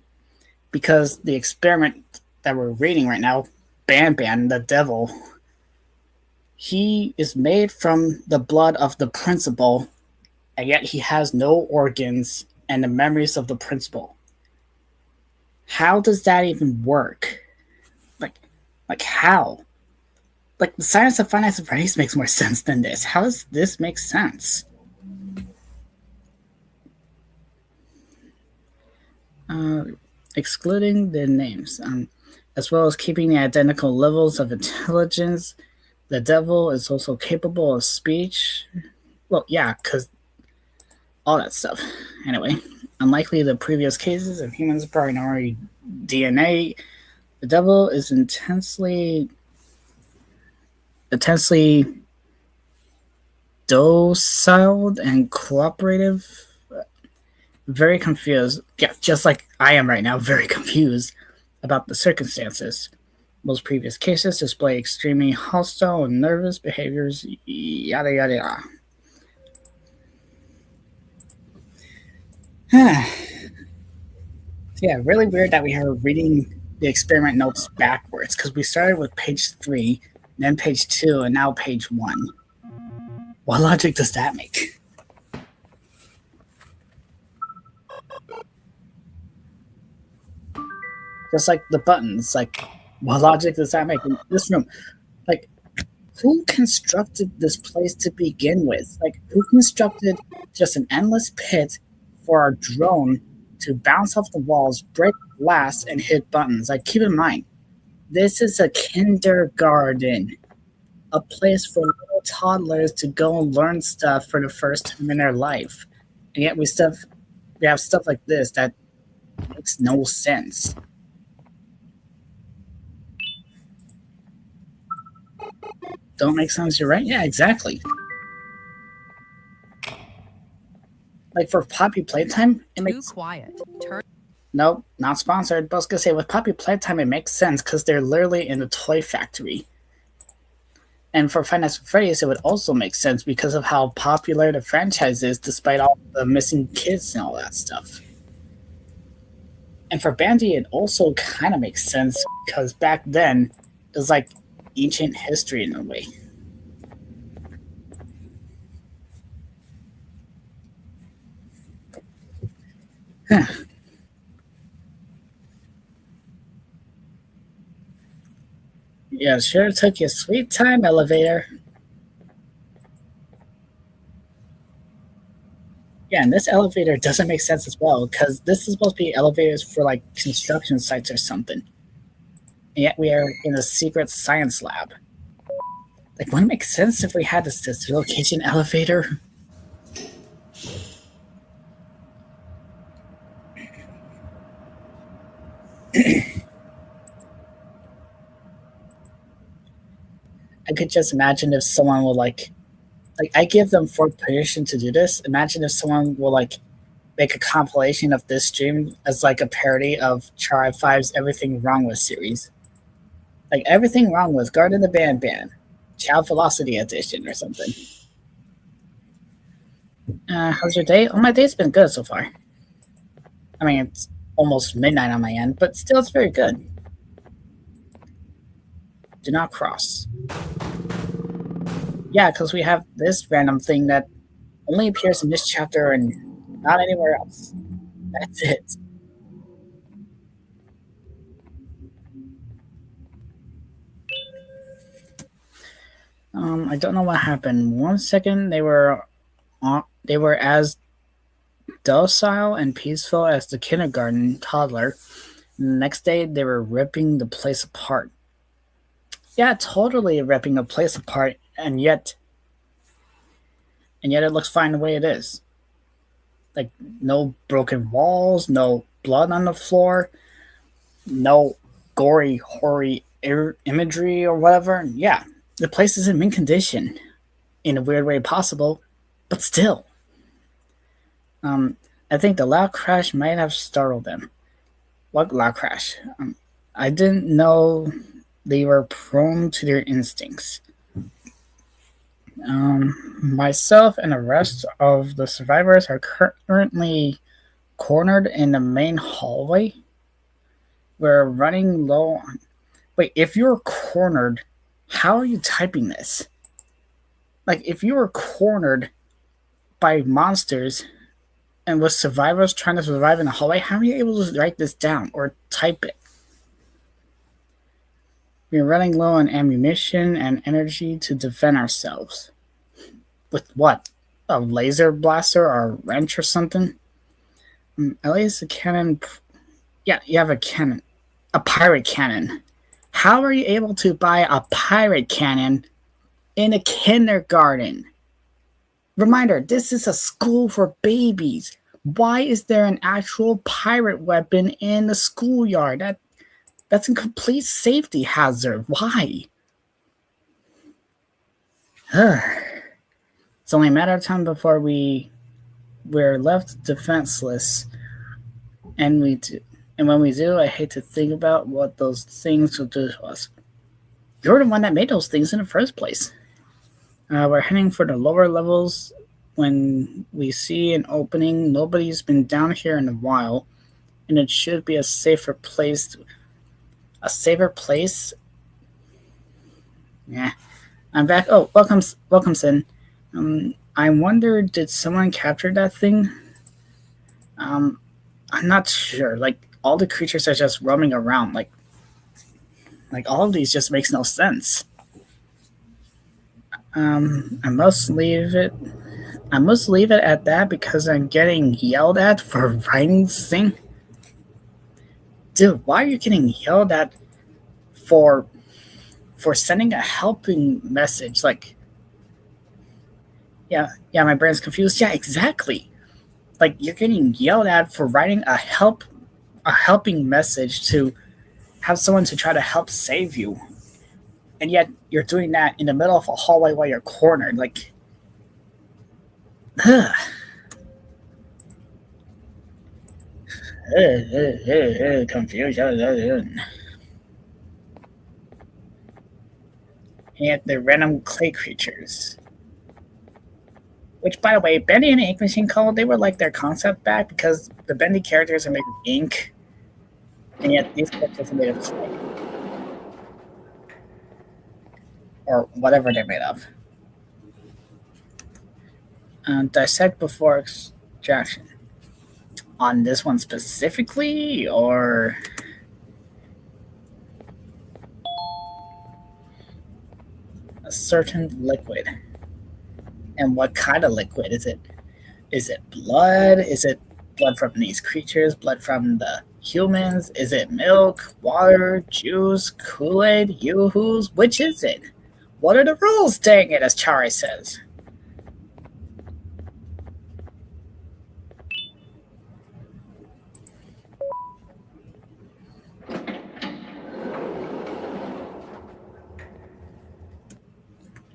because the experiment that we're reading right now, Banban, the devil, he is made from the blood of the principal, and yet he has no organs and the memories of the principal. How does that even work? Like how? Like the science of finite race makes more sense than this. How does this make sense? Excluding the names, as well as keeping the identical levels of intelligence, the devil is also capable of speech. Well, yeah, because all that stuff. Anyway, unlikely the previous cases of humans primary DNA, the devil is intensely docile and cooperative. Very confused. Yeah, just like I am right now, very confused about the circumstances. Most previous cases display extremely hostile and nervous behaviors, yada yada yada. Yeah, really weird that we are reading the experiment notes backwards, because we started with page 3, then page 2, and now page 1. What logic does that make? Just like the buttons, like, what logic does that make in this room? Like, who constructed this place to begin with? Like, who constructed just an endless pit for our drone to bounce off the walls, break glass, and hit buttons? Like, keep in mind, this is a kindergarten, a place for little toddlers to go and learn stuff for the first time in their life. And yet we have stuff like this that makes no sense. Don't make sense, you're right? Yeah, exactly. Like for Poppy Playtime, it makes quiet. Nope, not sponsored. But I was gonna say with Puppy Playtime, it makes sense because they're literally in a toy factory. And for Five Nights at Freddy's, it would also make sense because of how popular the franchise is, despite all the missing kids and all that stuff. And for Bandy, it also kind of makes sense because back then it was like ancient history in a way. Yeah, sure took you sweet time, elevator. Yeah, and this elevator doesn't make sense as well because this is supposed to be elevators for like construction sites or something. And yet we are in a secret science lab. Like, wouldn't it make sense if we had this location elevator? I could just imagine if someone would like I give them for permission to do this. Imagine if someone will like make a compilation of this stream as like a parody of Char 5's Everything Wrong With series. Like everything wrong with Garten of Banban, Child Velocity Edition or something. How's your day? Oh, my day's been good so far. I mean, it's almost midnight on my end, but still, it's very good. Do not cross. Yeah, because we have this random thing that only appears in this chapter and not anywhere else. That's it. I don't know what happened. 1 second they were as docile and peaceful as the kindergarten toddler. And the next day they were ripping the place apart. Yeah, totally ripping a place apart, and yet it looks fine the way it is. Like no broken walls, no blood on the floor, no gory, hoary imagery or whatever. Yeah, the place is in mint condition in a weird way possible, but still. Um, I think the loud crash might have startled them. What loud crash? I didn't know they were prone to their instincts. Myself and the rest of the survivors are currently cornered in the main hallway. We're running low on. Wait, if you're cornered, how are you typing this? Like, if you were cornered by monsters and with survivors trying to survive in the hallway, how are you able to write this down or type it? We're running low on ammunition and energy to defend ourselves. With what? A laser blaster or a wrench or something? At least a cannon. Yeah, you have a cannon. A pirate cannon. How are you able to buy a pirate cannon in a kindergarten? Reminder, this is a school for babies. Why is there an actual pirate weapon in the schoolyard? That's a complete safety hazard. Why? It's only a matter of time before we're left defenseless, and when we do, I hate to think about what those things will do to us. You're the one that made those things in the first place. We're heading for the lower levels. When we see an opening, nobody's been down here in a while, and it should be a safer place. A safer place? Yeah. I'm back. Oh, welcome, Sin. I wonder, did someone capture that thing? I'm not sure. Like, all the creatures are just roaming around. Like all of these just makes no sense. I must leave it. I must leave it at that because I'm getting yelled at for writing this thing. Dude, why are you getting yelled at for sending a helping message? Like, yeah, my brain's confused. Yeah, exactly. Like you're getting yelled at for writing a helping message to have someone to try to help save you, and yet you're doing that in the middle of a hallway while you're cornered. Like, ugh. Confusion. And the random clay creatures. Which, by the way, Bendy and the Ink Machine Code, they were like their concept back because the Bendy characters are made of ink, and yet these characters are made of clay. Or whatever they're made of. Dissect before extraction. On this one specifically, or a certain liquid? And what kind of liquid is it? Is it blood? Is it blood from these creatures? Blood from the humans? Is it milk, water, juice, Kool-Aid, yoo-hoos? Which is it? What are the rules? Dang it, as Chari says.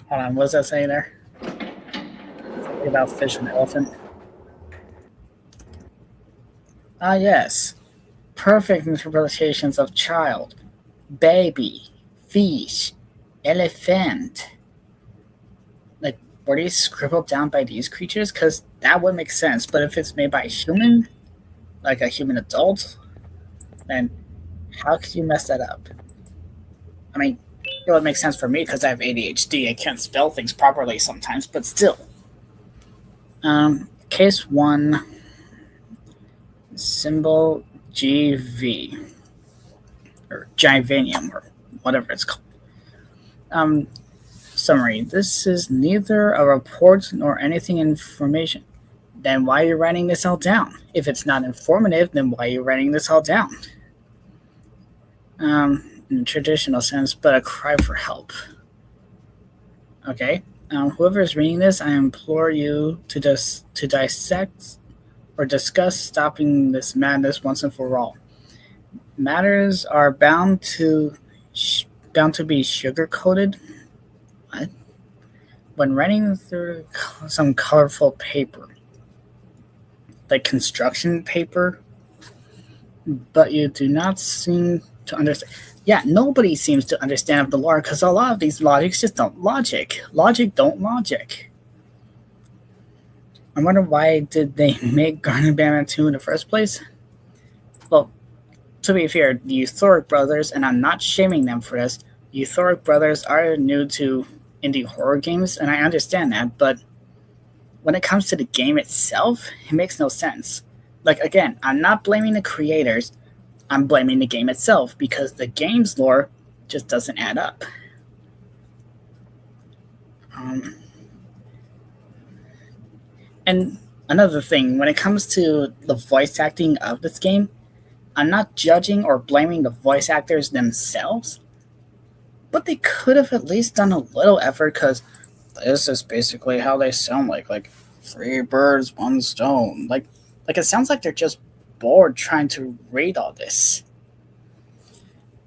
Hold on, what was that saying there? Something about fish and elephant. Ah, yes. Perfect interpretations of child, baby, fish, elephant. Like, were these scribbled down by these creatures? Because that would make sense. But if it's made by a human, like a human adult, then how could you mess that up? I mean, it would make sense for me because I have ADHD. I can't spell things properly sometimes, but still. Case 1, symbol GV, or Givanium, or whatever it's called. Summary. This is neither a report nor anything information. Then why are you writing this all down? If it's not informative, then why are you writing this all down? In a traditional sense, but a cry for help. Okay. Whoever is reading this, I implore you to dissect or discuss stopping this madness once and for all. Matters are bound to be sugar coated. What? When running through some colorful paper, like construction paper, but you do not seem to understand. Yeah, nobody seems to understand the lore because a lot of these logics just don't logic. Logic don't logic. I wonder why did they make Garten of Banban 2 in the first place? Well, to be fair, the Euthoric brothers, and I'm not shaming them for this, the Euthoric brothers are new to indie horror games, and I understand that, but when it comes to the game itself, it makes no sense. Like, again, I'm not blaming the creators, I'm blaming the game itself because the game's lore just doesn't add up. And another thing, when it comes to the voice acting of this game, I'm not judging or blaming the voice actors themselves, but they could have at least done a little effort because this is basically how they sound like 3 birds, 1 stone. Like it sounds like they're just bored trying to read all this.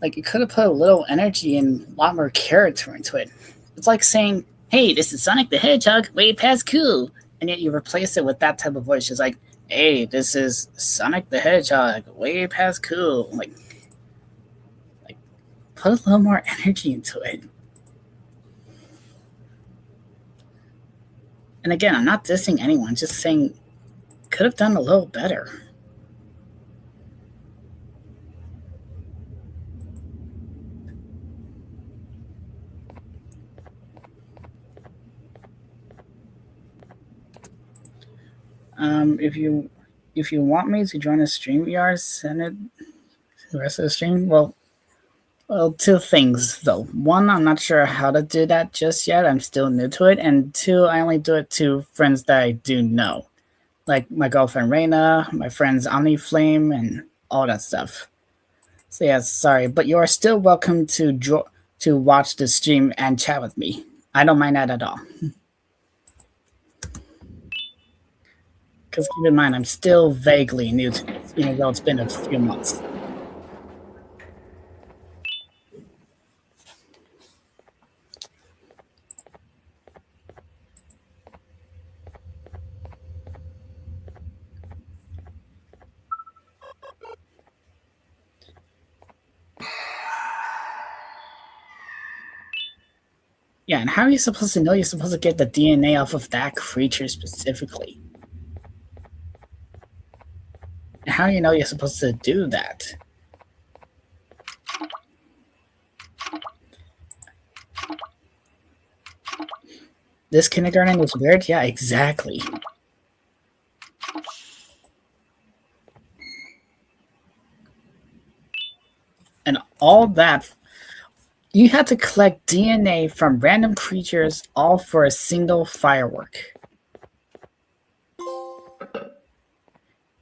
Like, you could have put a little energy and a lot more character into it. It's like saying, hey, this is Sonic the Hedgehog, way past cool. And yet you replace it with that type of voice. It's like, hey, this is Sonic the Hedgehog, way past cool. Like put a little more energy into it. And again, I'm not dissing anyone, just saying could have done a little better. If you want me to join a StreamYard, send it to the rest of the stream. Well, 2 things though. One, I'm not sure how to do that just yet. I'm still new to it, and 2, I only do it to friends that I do know, like my girlfriend Reina, my friends Omniflame, and all that stuff. So yeah, sorry, but you are still welcome to watch the stream and chat with me. I don't mind that at all. Because keep in mind, I'm still vaguely new to this, even though it's been a few months. Yeah, and how are you supposed to know you're supposed to get the DNA off of that creature specifically? And how do you know you're supposed to do that? This kindergarten is weird? Yeah, exactly. And all that, you had to collect DNA from random creatures all for a single firework.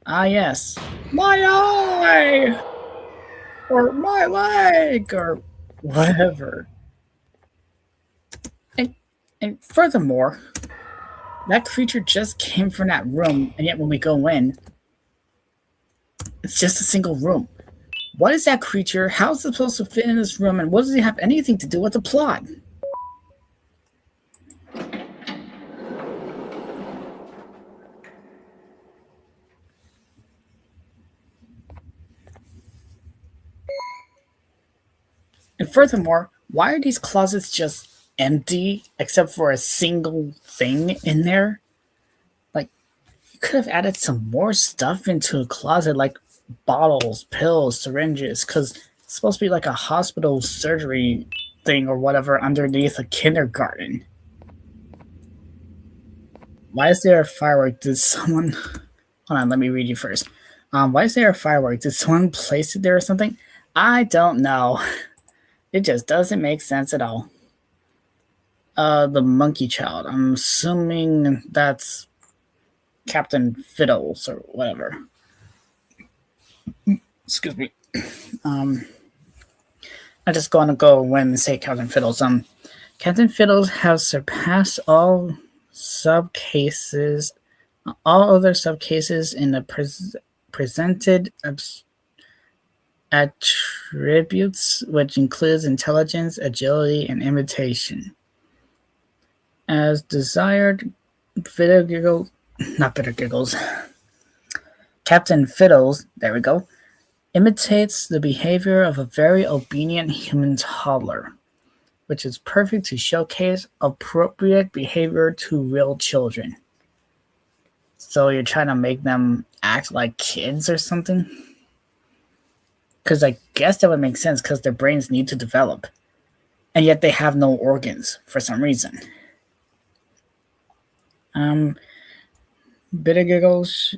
Ah, yes. My eye! Or my leg! Or whatever. And, and furthermore, that creature just came from that room, and yet when we go in, it's just a single room. What is that creature? How is it supposed to fit in this room? And what does it have anything to do with the plot? And furthermore, why are these closets just empty except for a single thing in there? Like, you could have added some more stuff into a closet, like bottles, pills, syringes, because it's supposed to be like a hospital surgery thing or whatever underneath a kindergarten. Why is there a firework? Did someone. Hold on, let me read you first. Why is there a firework? Did someone place it there or something? I don't know. It just doesn't make sense at all. The monkey child. I'm assuming that's Captain Fiddles or whatever. Excuse me. Um, I'm just going to go when and say Captain Fiddles. Captain Fiddles has surpassed subcases, all other subcases in the presented attributes, which includes intelligence, agility, and imitation. As desired, Bitter Giggles, not Bitter Giggles, Captain Fiddles, there we go, imitates the behavior of a very obedient human toddler, which is perfect to showcase appropriate behavior to real children. So you're trying to make them act like kids or something? Because I guess that would make sense because their brains need to develop. And yet they have no organs for some reason. Bitter Giggles,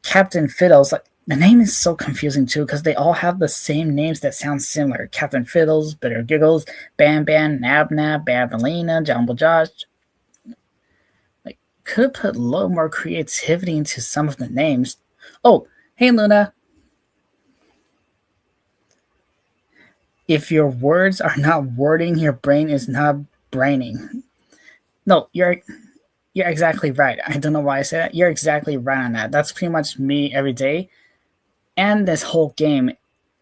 Captain Fiddles. Like, the name is so confusing too because they all have the same names that sound similar. Captain Fiddles, Bitter Giggles, Banban, Nab Nab, Banbalina, Jumble Josh. Like, could put a little more creativity into some of the names. Oh, hey Luna. If your words are not wording, your brain is not braining. No, you're exactly right. I don't know why I say that. You're exactly right on that. That's pretty much me every day, and this whole game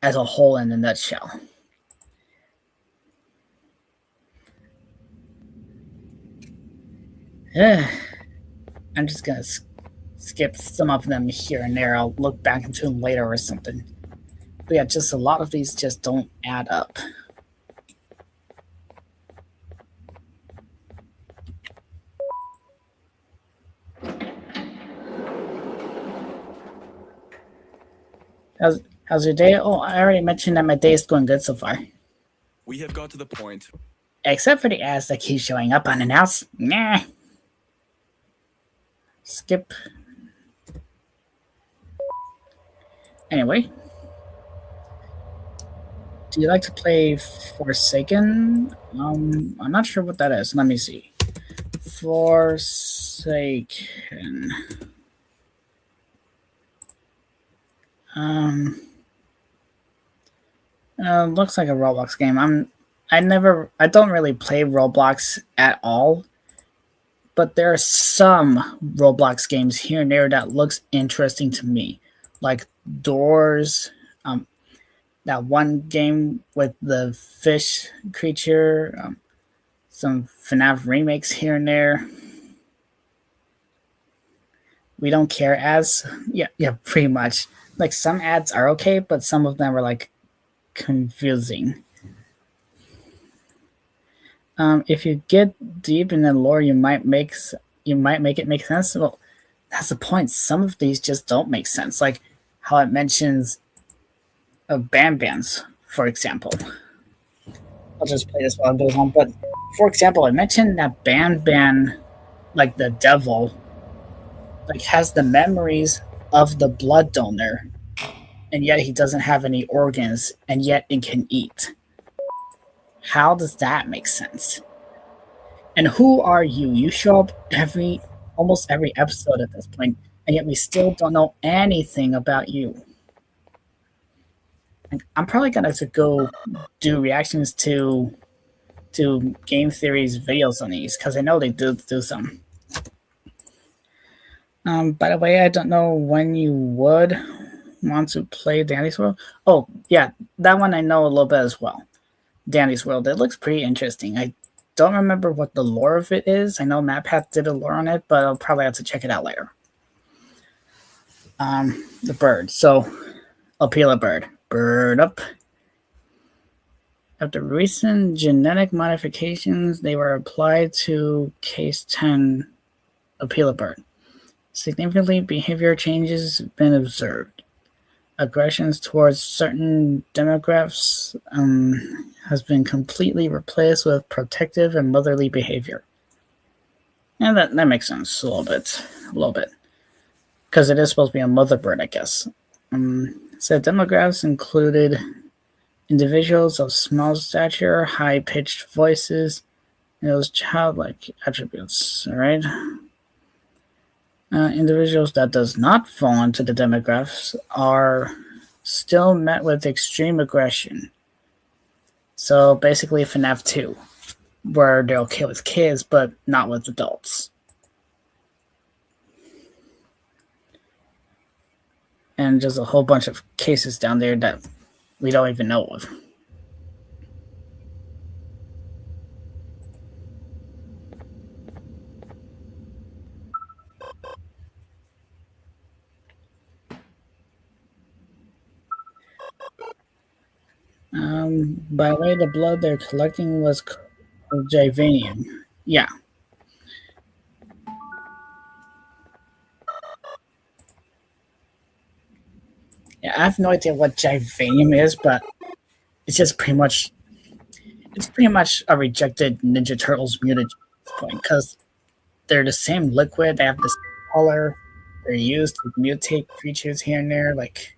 as a whole in a nutshell. I'm just gonna skip some of them here and there. I'll look back into them later or something. But yeah, just a lot of these just don't add up. How's your day? Oh, I already mentioned that my day is going good so far. We have got to the point. Except for the ads that keep showing up unannounced. Nah. Skip. Anyway. Do you like to play Forsaken? I'm not sure what that is. Let me see. Forsaken. Looks like a Roblox game. I don't really play Roblox at all, but there are some Roblox games here and there that looks interesting to me, like Doors. That one game with the fish creature. Some FNAF remakes here and there. We don't care ads. Yeah, pretty much. Like some ads are okay, but some of them are like confusing. If you get deep in the lore, you might make it make sense. Well, that's the point. Some of these just don't make sense, like how it mentions Banbans, for example. I'll just play this while it goes on. But for example, I mentioned that Banban, like the devil, like has the memories of the blood donor, and yet he doesn't have any organs, and yet it can eat. How does that make sense? And who are you? You show up almost every episode at this point, and yet we still don't know anything about you. And I'm probably gonna have to go do reactions to game theory's videos on these because I know they do some. By the way, I don't know when you would want to play Dandy's World. Oh yeah, that one I know a little bit as well. Dandy's World. It looks pretty interesting. I don't remember what the lore of it is. I know MatPath did a lore on it, but I'll probably have to check it out later. The bird. So, Appeal a bird. Bird up. After recent genetic modifications, they were applied to Case 10 Appeal a bird. Significantly, behavior changes have been observed. Aggressions towards certain demographics has been completely replaced with protective and motherly behavior. And that makes sense a little bit. Because it is supposed to be a mother bird, I guess. So demographics included individuals of small stature, high-pitched voices, and those childlike attributes, all right? Individuals that does not fall into the demographics are still met with extreme aggression. So basically FNAF 2, where they're okay with kids, but not with adults. And just a whole bunch of cases down there that we don't even know of. By the way, the blood they're collecting was Jivanium. Yeah. Yeah, I have no idea what Jivanium is, but it's just pretty much a rejected Ninja Turtles mutagen at this point, because they're the same liquid, they have the same color, they're used to mutate creatures here and there, like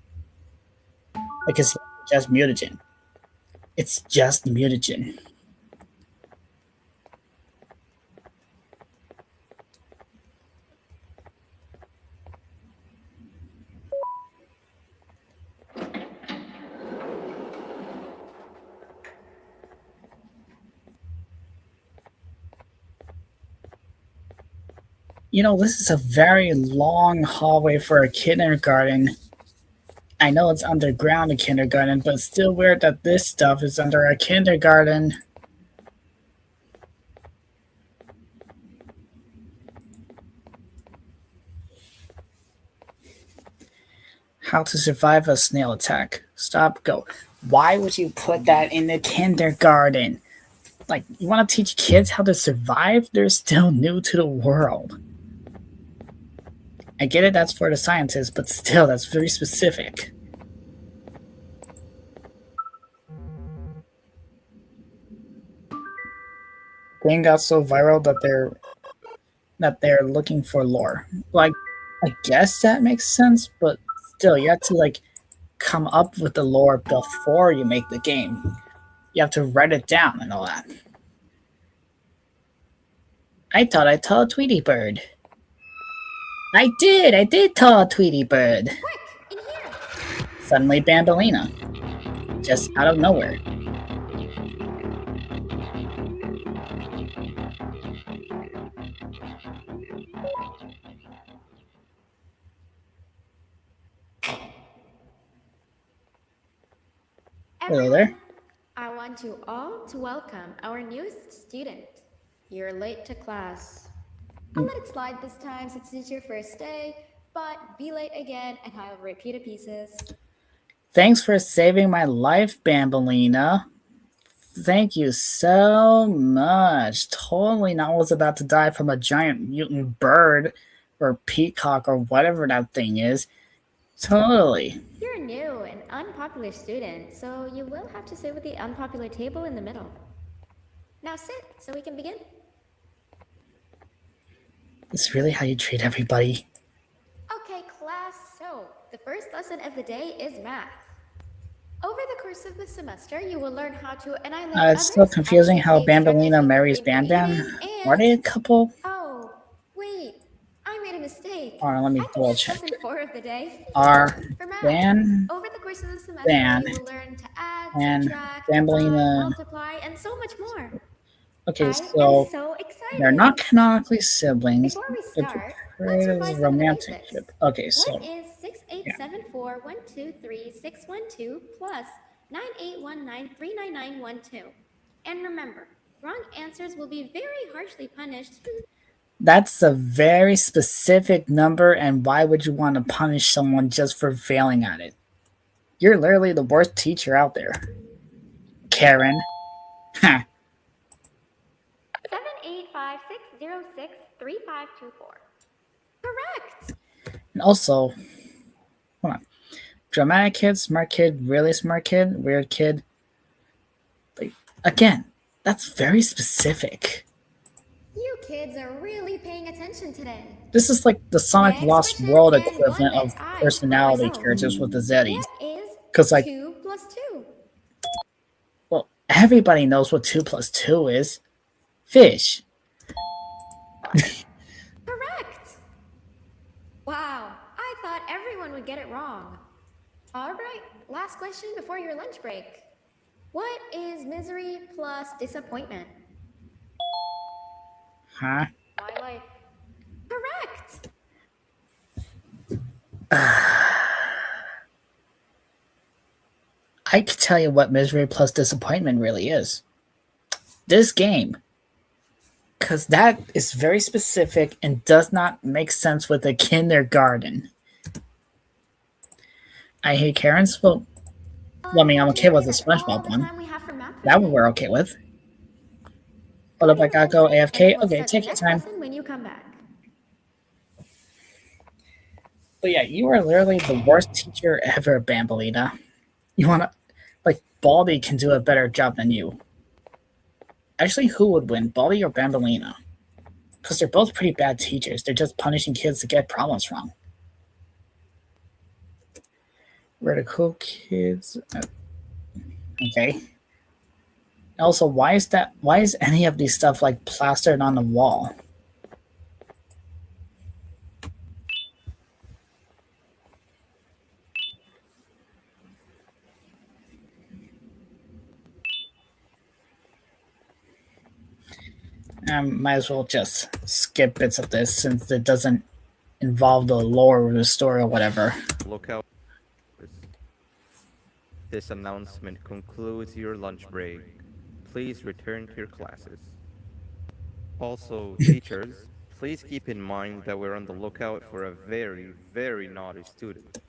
it's just mutagen. It's just mutagen. You know, this is a very long hallway for a kindergarten. I know it's underground a kindergarten, but it's still weird that this stuff is under a kindergarten. How to survive a snail attack. Stop, go. Why would you put that in the kindergarten? Like, you want to teach kids how to survive? They're still new to the world. I get it, that's for the scientists, but still, that's very specific. Thing got so viral that they're looking for lore. Like, I guess that makes sense, but still, you have to like come up with the lore before you make the game. You have to write it down and all that. I thought I saw a Tweety bird. I did tell a Tweety bird. Quick, in here! Suddenly Bambalina. Just out of nowhere. Hello there. I want you all to welcome our newest student. You're late to class. I'll let it slide this time since it's your first day, but be late again and I'll repeat the pieces. Thanks for saving my life, Bambalina. Thank you so much. Totally not was about to die from a giant mutant bird or peacock or whatever that thing is. Totally. You're a new and unpopular student, so you will have to sit with the unpopular table in the middle. Now sit so we can begin. It's really how you treat everybody. Okay, class, so the first lesson of the day is math. Over the course of the semester, you will learn how to annihilate It's still others, confusing how activate strategy Bambalina for marries great Banban. behaving, Are and... they a couple? Oh, wait, I made a mistake. Hold on, let me I think double it's check. lesson 4 of the day. Are For math, Ban over the course of the semester, Ban you will learn to add, and subtract, divide, Bambalina? multiply, and so much more. Okay, I am so so they're excited. not canonically siblings. Before we They're start, let's portrayed as revise a some of the romantic basics. ship. Okay, What so is yeah. 6874123612 plus 9819399912? And remember, wrong answers will be very harshly punished. That's a very specific number, and why would you want to punish someone just for failing at it? You're literally the worst teacher out there, Karen. Ha. 78560635524. Correct! And also, hold on. Dramatic kid, smart kid, really smart kid, weird kid. Like, again, that's very specific. You kids are really paying attention today. This is like the Sonic Next Lost question, World and one equivalent that of I put personality myself. characters with the Zeddies. What is Because, like, 2 plus 2? well, everybody knows what 2 plus 2 is. Fish. Correct! Wow, I thought everyone would get it wrong. All right, last question before your lunch break. What is misery plus disappointment? Huh? My life. Correct! I could tell you what misery plus disappointment really is. This game. Because that is very specific and does not make sense with a kindergarten. I hate Karen's. Well, I mean, I'm okay with the That's all SpongeBob the one. time we have for math That today. one we're okay with. But Go if to I your gotta go lunch break, AFK, and we'll okay, start take the your next time. lesson when you come back. But yeah, you are literally the worst teacher ever, Bambalina. You wanna, like, Baldy can do a better job than you. Actually, who would win, Baldy or Bambalina? Because they're both pretty bad teachers. They're just punishing kids to get problems wrong. We're the cool kids. Okay. Also, why is any of these stuff like plastered on the wall? Might as well just skip bits of this since it doesn't involve the lore of the story or whatever. Look out. This announcement concludes your lunch break. Please return to your classes. Also, teachers, please keep in mind that we're on the lookout for a very, very naughty student.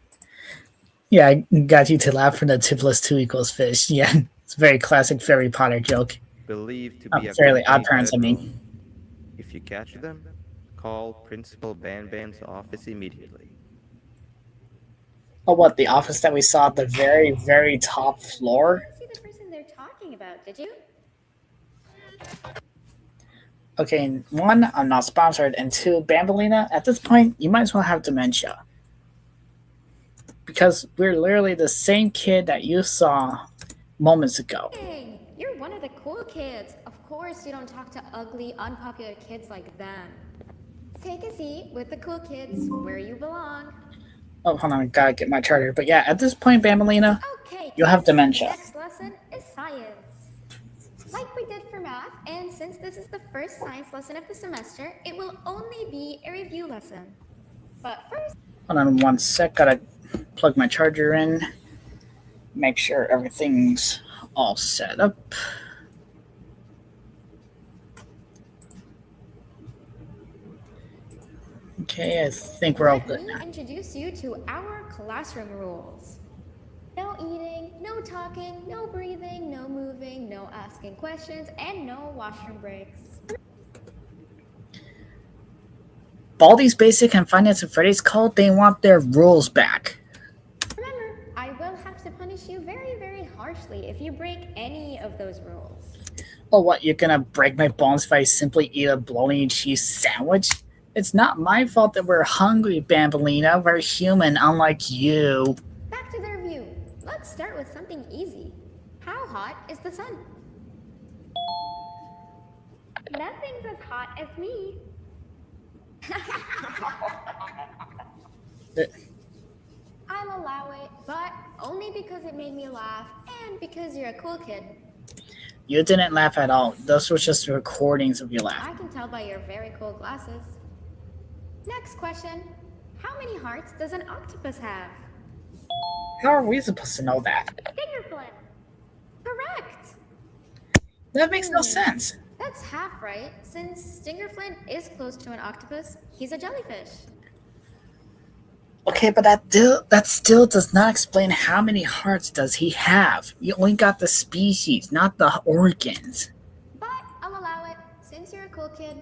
Yeah, I got you to laugh from the 2 plus 2 equals fish. Yeah, it's a very classic Harry Potter joke. Believed to be a Fairly Odd company Parents, I bedroom. mean. If you catch them, call Principal Banban's office immediately. Oh, what, the office that we saw at the very, very top floor? I didn't see the person they're talking about, did you? Okay, one, I'm not sponsored, and two, Bambalina, at this point, you might as well have dementia. Because we're literally the same kid that you saw moments ago. Hey, you're one of the cool kids. Of course you don't talk to ugly, unpopular kids like them. Take a seat with the cool kids where you belong. Oh, hold on, I gotta get my charger. But yeah, at this point, Bambalina, Okay, you'll have kids, dementia. The next lesson is science. Like we did for math, and since this is the first science lesson of the semester, it will only be a review lesson. But first... Hold on one sec, gotta plug my charger in. Make sure everything's all set up. Okay, I think we're all good Let now. me introduce you to our classroom rules. No eating, no talking, no breathing, no moving, no asking questions, and no washroom breaks. Baldi's Basic and Finance and Freddy's Code, they want their rules back. Remember, I will have to punish you very, very harshly if you break any of those rules. Oh, what, you're gonna break my bones if I simply eat a bologna and cheese sandwich? It's not my fault that we're hungry, Bambolina. We're human, unlike you. Back to the review. Let's start with something easy. How hot is the sun? Nothing's as hot as me. I'll allow it, but only because it made me laugh and because you're a cool kid. You didn't laugh at all. Those were just recordings of your laugh. I can tell by your very cool glasses. Next question. How many hearts does an octopus have? How are we supposed to know that? Finger flip. Correct. That makes no sense. That's half right, since Stingerflint is close to an octopus. He's a jellyfish. Okay, but that still does not explain how many hearts does he have. You only got the species, not the organs. But I'll allow it, since you're a cool kid.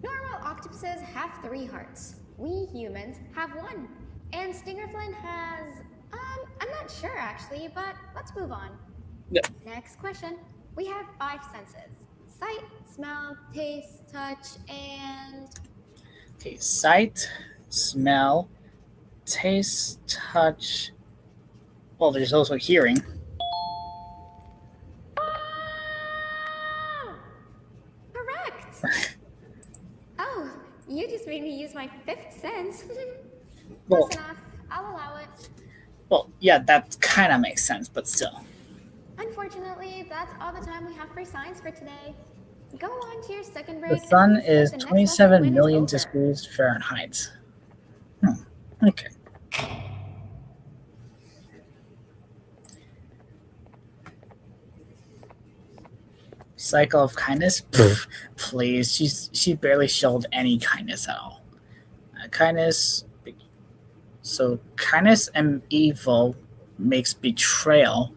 Normal octopuses have 3 hearts. We humans have 1. And Stingerflint has... I'm not sure actually, but let's move on. Yep. Next question. We have 5 senses. Sight, smell, taste, touch, and... Okay, sight, smell, taste, touch. Well, there's also hearing. Correct! Oh, you just made me use my 5th sense. Well, Close enough. I'll allow it. well, yeah, that kind of makes sense, but still. Unfortunately, that's all the time we have for science for today. Go on to your second break. The sun and see if is the next 27 lesson when million is over. degrees Fahrenheit. Okay. Cycle of kindness? Pfft, please, she barely showed any kindness at all. Kindness. So kindness and evil makes betrayal.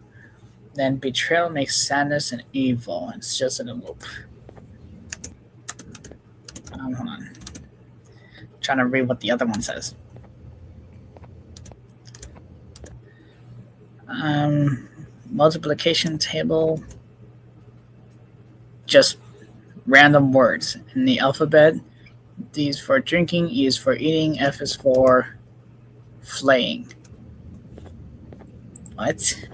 Then betrayal makes sadness and evil. It's just in a loop. Hold on. Trying to read what the other one says. Multiplication table. Just random words in the alphabet. D is for drinking, E is for eating, F is for flaying. What?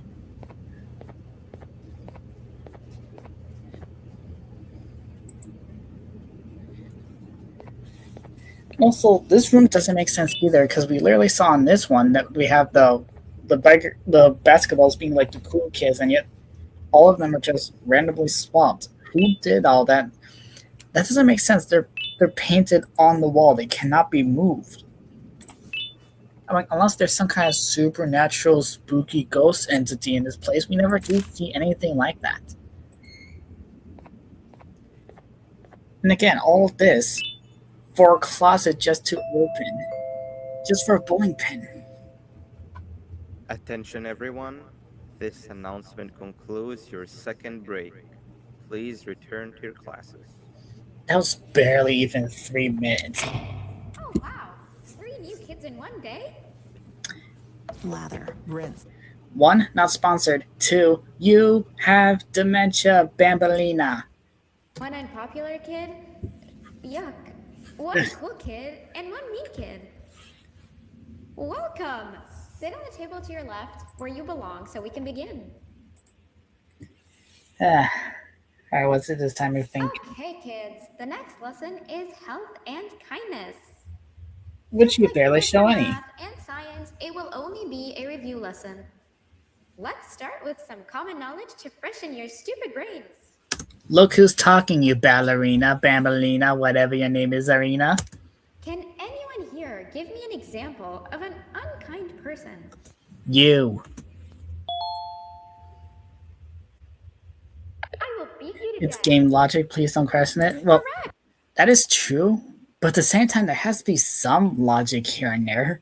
Also, this room doesn't make sense either because we literally saw in this one that we have the basketballs being like the cool kids, and yet all of them are just randomly swapped. Who did all that? That doesn't make sense. They're painted on the wall. They cannot be moved. I mean, unless there's some kind of supernatural, spooky ghost entity in this place, we never do see anything like that. And again, all of this for a closet just to open, just for a bowling pin. Attention everyone, this announcement concludes your second break. Please return to your classes. That was barely even 3 minutes. Oh, wow. 3 new kids in one day? Lather, rinse. 1, not sponsored. 2, you have dementia, Bambolina. 1 unpopular kid? Yuck. 1 cool kid and 1 mean kid. Welcome! Sit on the table to your left where you belong so we can begin. Alright, what's it this time, you think? Okay, kids. The next lesson is health and kindness. Which you Like barely for show any. Math and science, it will only be a review lesson. Let's start with some common knowledge to freshen your stupid brains. Look who's talking, you ballerina, Bambolina, whatever your name is, Arena. Can anyone here give me an example of an unkind person? You. I will beat you to It's death. game logic, please don't question it. Well, Correct. that is true, but at the same time, there has to be some logic here and there.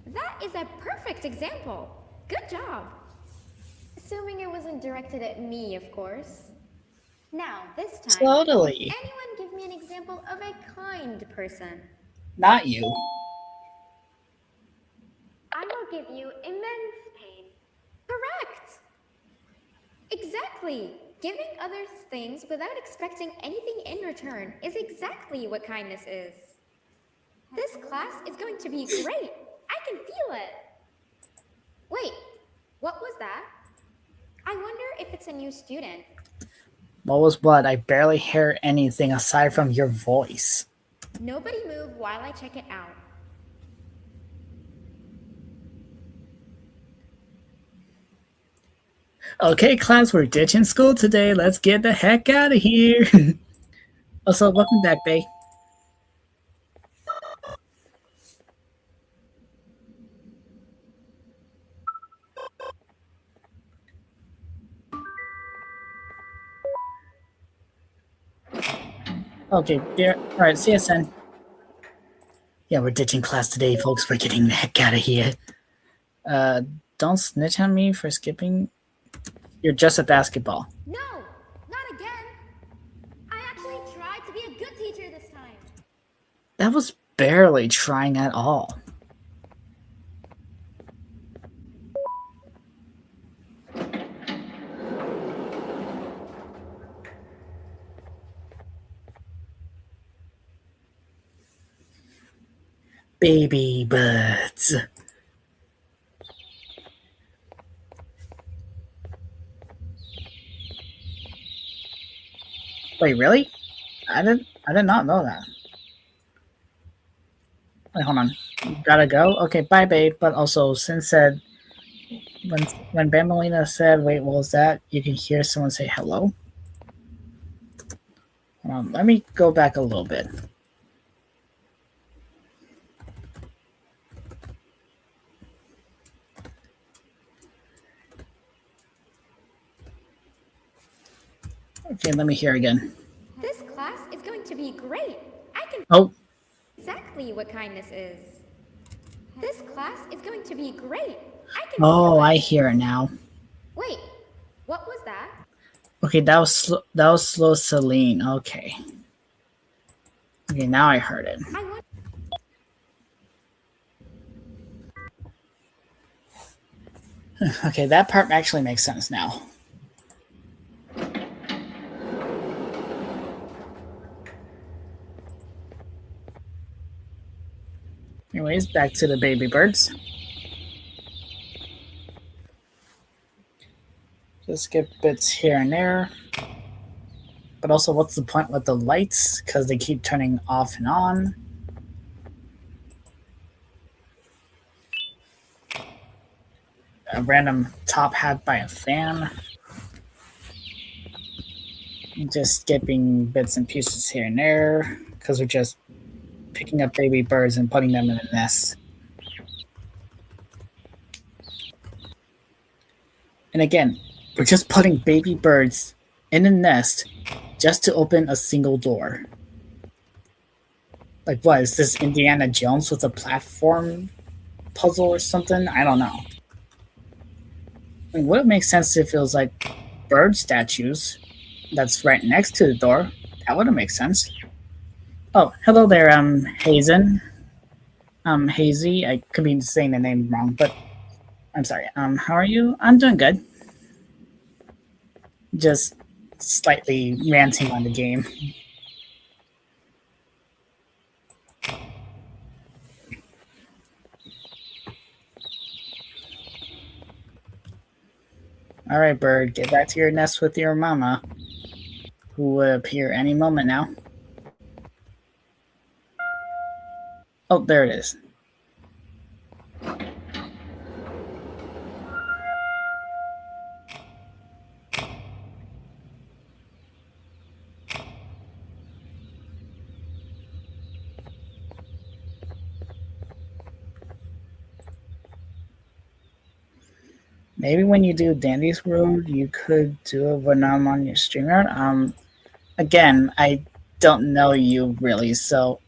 That is a perfect example. Good job. Assuming it wasn't directed at me, of course. Now, this time, Totally. anyone give me an example of a kind person? Not you. I will give you immense pain. Correct! Exactly! Giving others things without expecting anything in return is exactly what kindness is. This class is going to be great! I can feel it! Wait, what was that? I wonder if it's a new student. What was what? I barely hear anything aside from your voice. Nobody move while I check it out. Okay, class, we're ditching school today. Let's get the heck out of here. Also, welcome back, Bay. Okay, there. All right, see you soon. Yeah, we're ditching class today, folks. We're getting the heck out of here. Don't snitch on me for skipping. You're just at basketball. No, not again. I actually tried to be a good teacher this time. That was barely trying at all. Baby birds. Wait, really? I did not know that. Wait, hold on. You gotta go? Okay, bye, babe. But also, Sin said when Bambolina said, "Wait, what was that?" You can hear someone say hello. Hold on, let me go back a little bit. Okay, let me hear again. This class is going to be great. I can Oh, exactly what kindness is. This class is going to be great. I can oh, feel it. I hear it now. Wait, what was that? Okay, that was slow Celine. Okay. Okay, now I heard it. I want Okay, that part actually makes sense now. Anyways, back to the baby birds. Just skip bits here and there. But also, what's the point with the lights? Because they keep turning off and on. A random top hat by a fan. Just skipping bits and pieces here and there. Because we're just picking up baby birds and putting them in a nest. And again, we're just putting baby birds in a nest just to open a single door. Like, what is this, Indiana Jones with a platform puzzle or something? I don't know. I mean, would it make sense if it was like bird statues that's right next to the door? That would make sense. Oh, hello there, Hazen. Hazy. I could be saying the name wrong, but I'm sorry. How are you? I'm doing good. Just slightly ranting on the game. All right, bird, get back to your nest with your mama, who will appear any moment now. Oh, there it is. Maybe when you do Dandy's Road, you could do it when I'm on your StreamYard. Again, I don't know you really, so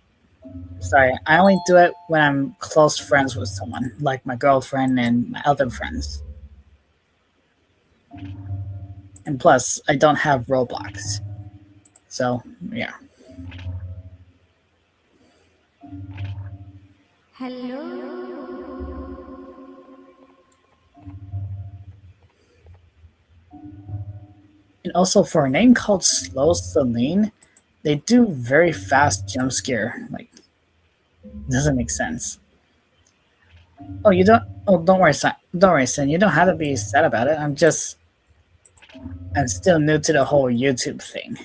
Sorry, I only do it when I'm close friends with someone, like my girlfriend and my other friends. And plus, I don't have Roblox. So, yeah. Hello? And also, for a name called Slow Celine, they do very fast jump scare. Like, doesn't make sense. Oh, you don't. Oh, don't worry, son. Don't worry, son. You don't have to be sad about it. I'm still new to the whole YouTube thing.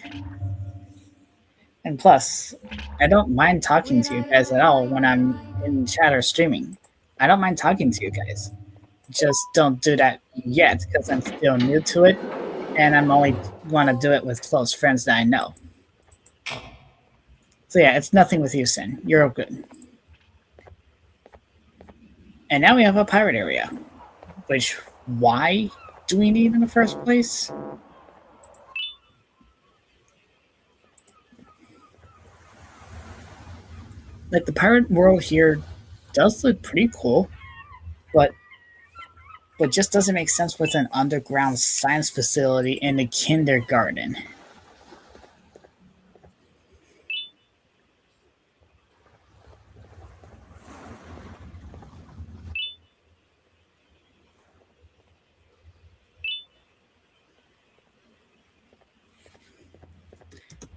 And plus, I don't mind talking to you guys at all when I'm in chat or streaming. I don't mind talking to you guys. Just don't do that yet because I'm still new to it, and I'm only want to do it with close friends that I know. So yeah, it's nothing with you, Sin. You're all good. And now we have a pirate area, which why do we need in the first place? Like the pirate world here does look pretty cool, but just doesn't make sense with an underground science facility in a kindergarten.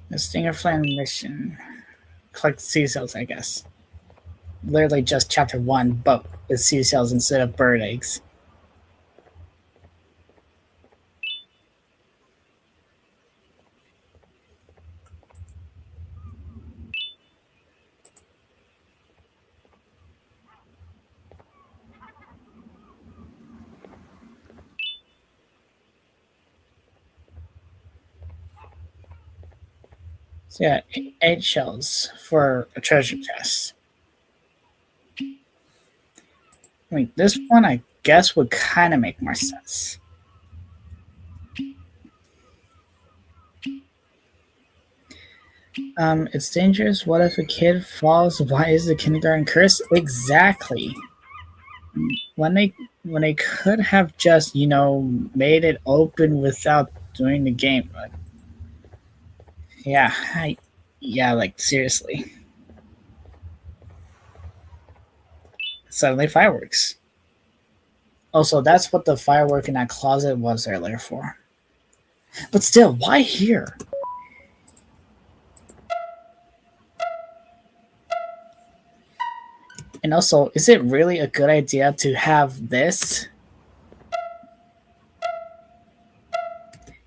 The Stinger Flame mission. Collect sea cells, I guess. Literally just chapter 1, but with sea cells instead of bird eggs. So yeah, 8 shells for a treasure chest. I mean, this one I guess would kind of make more sense. It's dangerous. What if a kid falls? Why is the kindergarten cursed? Exactly. When they could have just made it open without doing the game. But yeah, like seriously. Suddenly fireworks. Also, that's what the firework in that closet was earlier for. But still, why here? And also, is it really a good idea to have this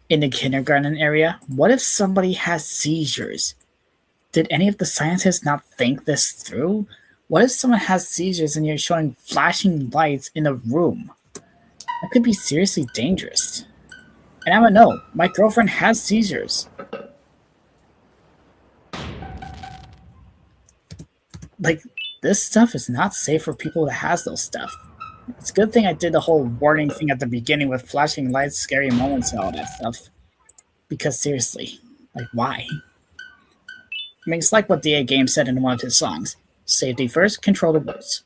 in the kindergarten area? What if somebody has seizures? Did any of the scientists not think this through? What if someone has seizures and you're showing flashing lights in a room? That could be seriously dangerous. And I don't know, my girlfriend has seizures. Like, this stuff is not safe for people that has those stuff. It's a good thing I did the whole warning thing at the beginning with flashing lights, scary moments, and all that stuff. Because seriously, like, why? I mean, it's like what DA Game said in one of his songs. Safety first, control the rules.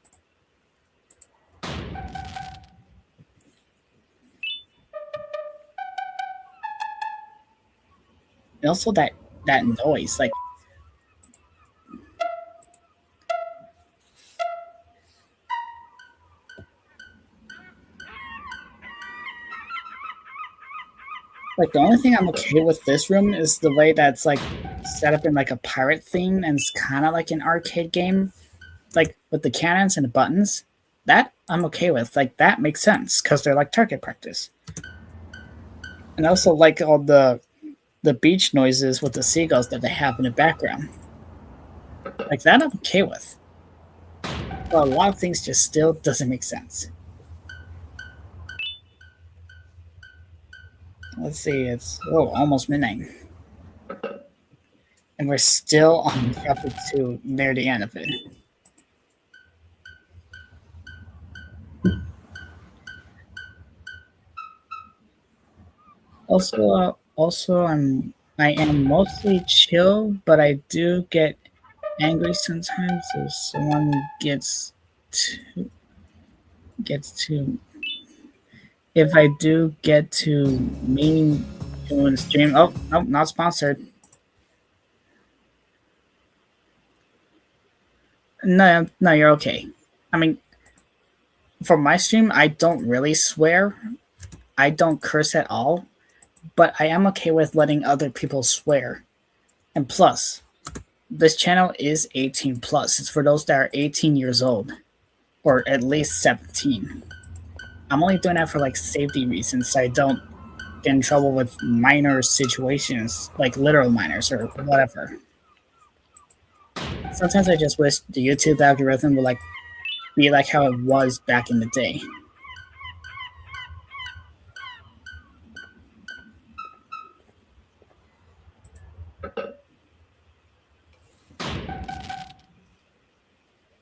And also that noise, like the only thing I'm okay with this room is the way that's like set up in like a pirate theme and it's kind of like an arcade game, like with the cannons and the buttons. That I'm okay with. Like that makes sense because they're like target practice. And also like all the beach noises with the seagulls that they have in the background. Like that I'm okay with. But a lot of things just still doesn't make sense. Let's see, it's almost midnight. And we're still on chapter 2 near the end of it. Also, I am mostly chill, but I do get angry sometimes if someone to gets to if I do get to mean doing stream. Oh no, not sponsored. No, no, you're okay. I mean, for my stream, I don't really swear. I don't curse at all, but I am okay with letting other people swear. And plus, this channel is 18 plus. It's for those that are 18 years old, or at least 17. I'm only doing that for like safety reasons, so I don't get in trouble with minor situations, like literal minors or whatever. Sometimes I just wish the YouTube algorithm would like be like how it was back in the day.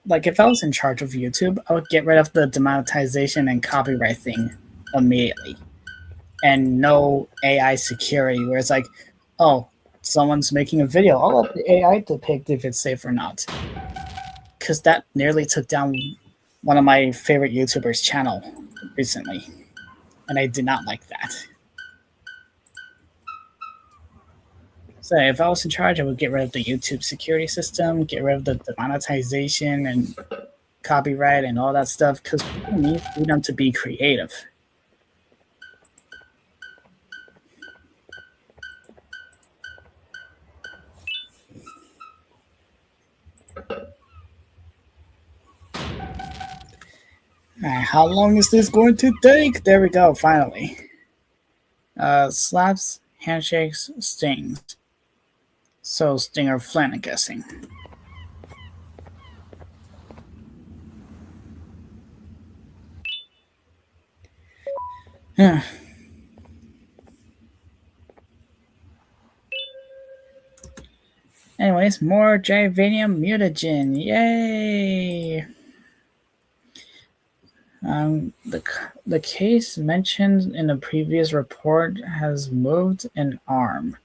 Like if I was in charge of YouTube, I would get rid of the demonetization and copyright thing immediately. And no AI security where it's like, oh, someone's making a video. I'll let the AI depict if it's safe or not. Because that nearly took down one of my favorite YouTubers' channel recently. And I did not like that. So if I was in charge, I would get rid of the YouTube security system, get rid of the demonetization and copyright and all that stuff, because people need freedom to be creative. Alright, how long is this going to take? There we go, finally. Slaps, handshakes, stings. So Stinger Flynn, I'm guessing. Anyways, more Givanium mutagen. Yay! The case mentioned in a previous report has moved an arm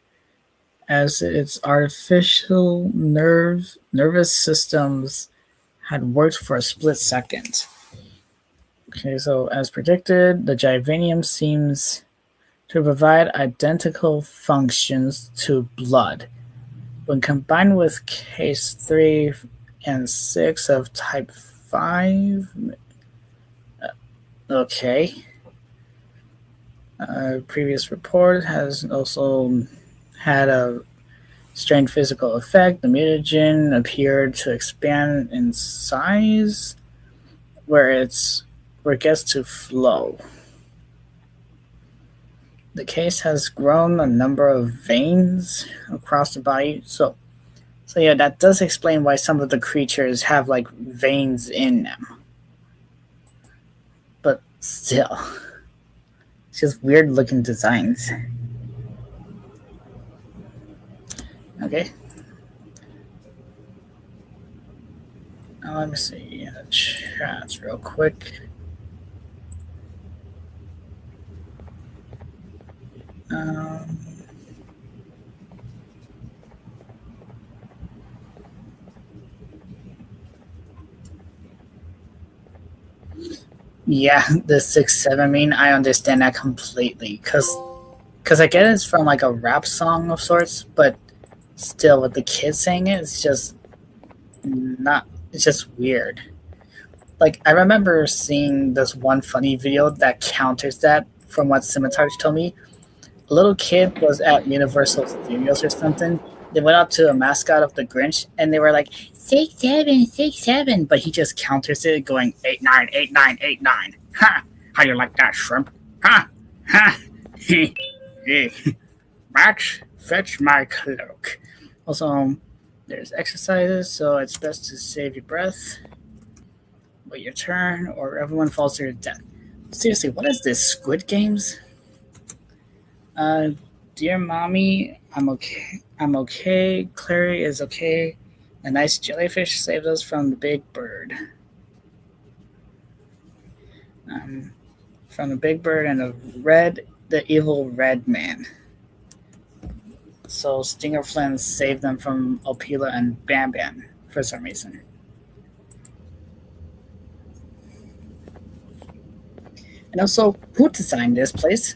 as its artificial nervous systems had worked for a split second. Okay, so as predicted, the Givanium seems to provide identical functions to blood. When combined with case 3 and 6 of type 5, okay. Previous report has also had a strange physical effect. The mutagen appeared to expand in size where it gets to flow. The case has grown a number of veins across the body. So yeah, that does explain why some of the creatures have like veins in them. But still, it's just weird looking designs. Okay. Now let me see the chats real quick. Yeah, the 6-7 meme, I understand that completely. Because I get it's from like a rap song of sorts, but still with the kids saying it, it's just weird. Like, I remember seeing this one funny video that counters that from what Scimitar told me. A little kid was at Universal Studios or something. They went up to a mascot of the Grinch and they were like, 6-7, 6-7. But he just counters it going 8-9, 8-9, 8-9. Ha! How do you like that, shrimp? Ha! Ha! Max, fetch my cloak. Also, there's exercises, so it's best to save your breath, wait your turn, or everyone falls to their death. Seriously, what is this, Squid Games? Dear mommy, I'm okay. I'm okay. Clary is okay. A nice jellyfish saved us from the big bird. From the big bird and the evil red man. So Stinger Flynn saved them from Opila and Banban. for some reason. And also, who designed this place?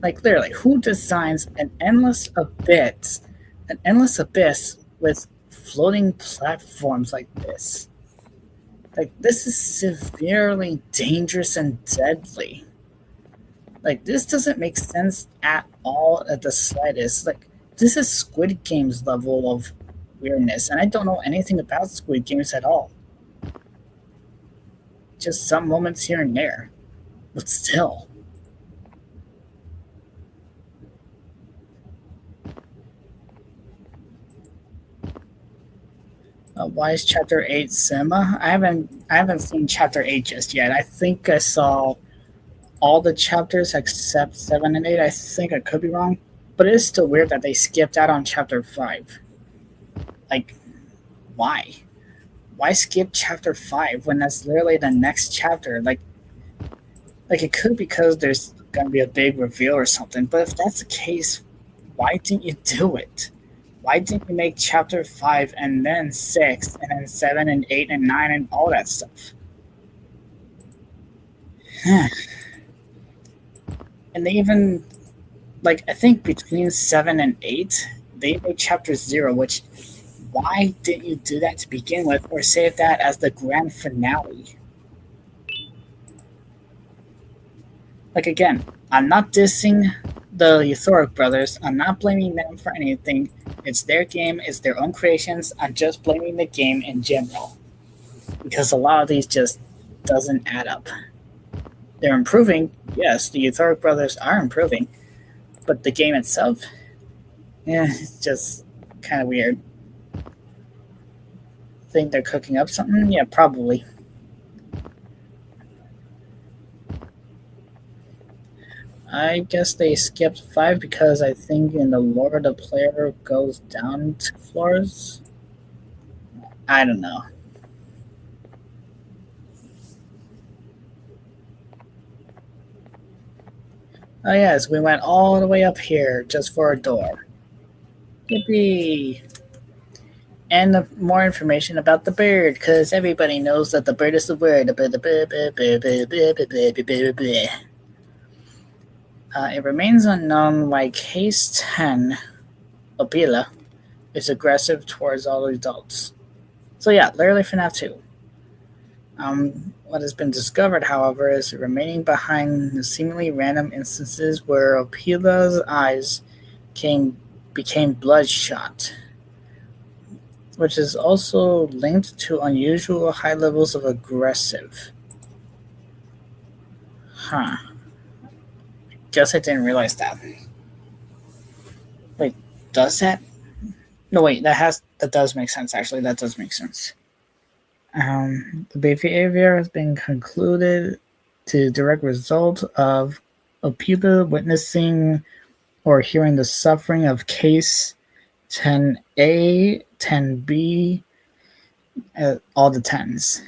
Like, literally, who designs an endless abyss with floating platforms like this? Like, this is severely dangerous and deadly. Like, this doesn't make sense at all at the slightest. Like, this is Squid Games level of weirdness, and I don't know anything about Squid Games at all. Just some moments here and there. But still. Why is Chapter 8 cinema? I haven't seen Chapter 8 just yet. I think I saw all the chapters except 7 and 8. I think I could be wrong. But it is still weird that they skipped out on Chapter 5. Like, why? Why skip Chapter 5 when that's literally the next chapter? Like it could be because there's gonna be a big reveal or something. But if that's the case, why didn't you do it? Why didn't you make Chapter 5 and then 6 and then 7 and 8 and 9 and all that stuff? And they even, like, I think between 7 and 8, they made Chapter 0, which, why didn't you do that to begin with or save that as the grand finale? Like, again, I'm not dissing the Euthoric brothers. I'm not blaming them for anything. It's their game. It's their own creations. I'm just blaming the game in general. Because a lot of these just doesn't add up. They're improving. Yes, the Euthoric brothers are improving. But the game itself, it's just kind of weird. Think they're cooking up something? Yeah, probably. I guess they skipped 5 because I think in the lore the player goes down 2 floors. I don't know. Oh yes, we went all the way up here just for a door. Yippee! And more information about the bird, because everybody knows that the bird is the word. It remains unknown why Case 10, Opila, is aggressive towards all adults. So yeah, literally FNAF 2. What has been discovered, however, is remaining behind the seemingly random instances where Opila's eyes became bloodshot, which is also linked to unusual high levels of aggressive. Huh. Guess I didn't realize that. Wait, does that? No, wait, that does make sense, actually. That does make sense. The behavior has been concluded to direct result of Opila witnessing or hearing the suffering of case 10A, 10B, all the 10s.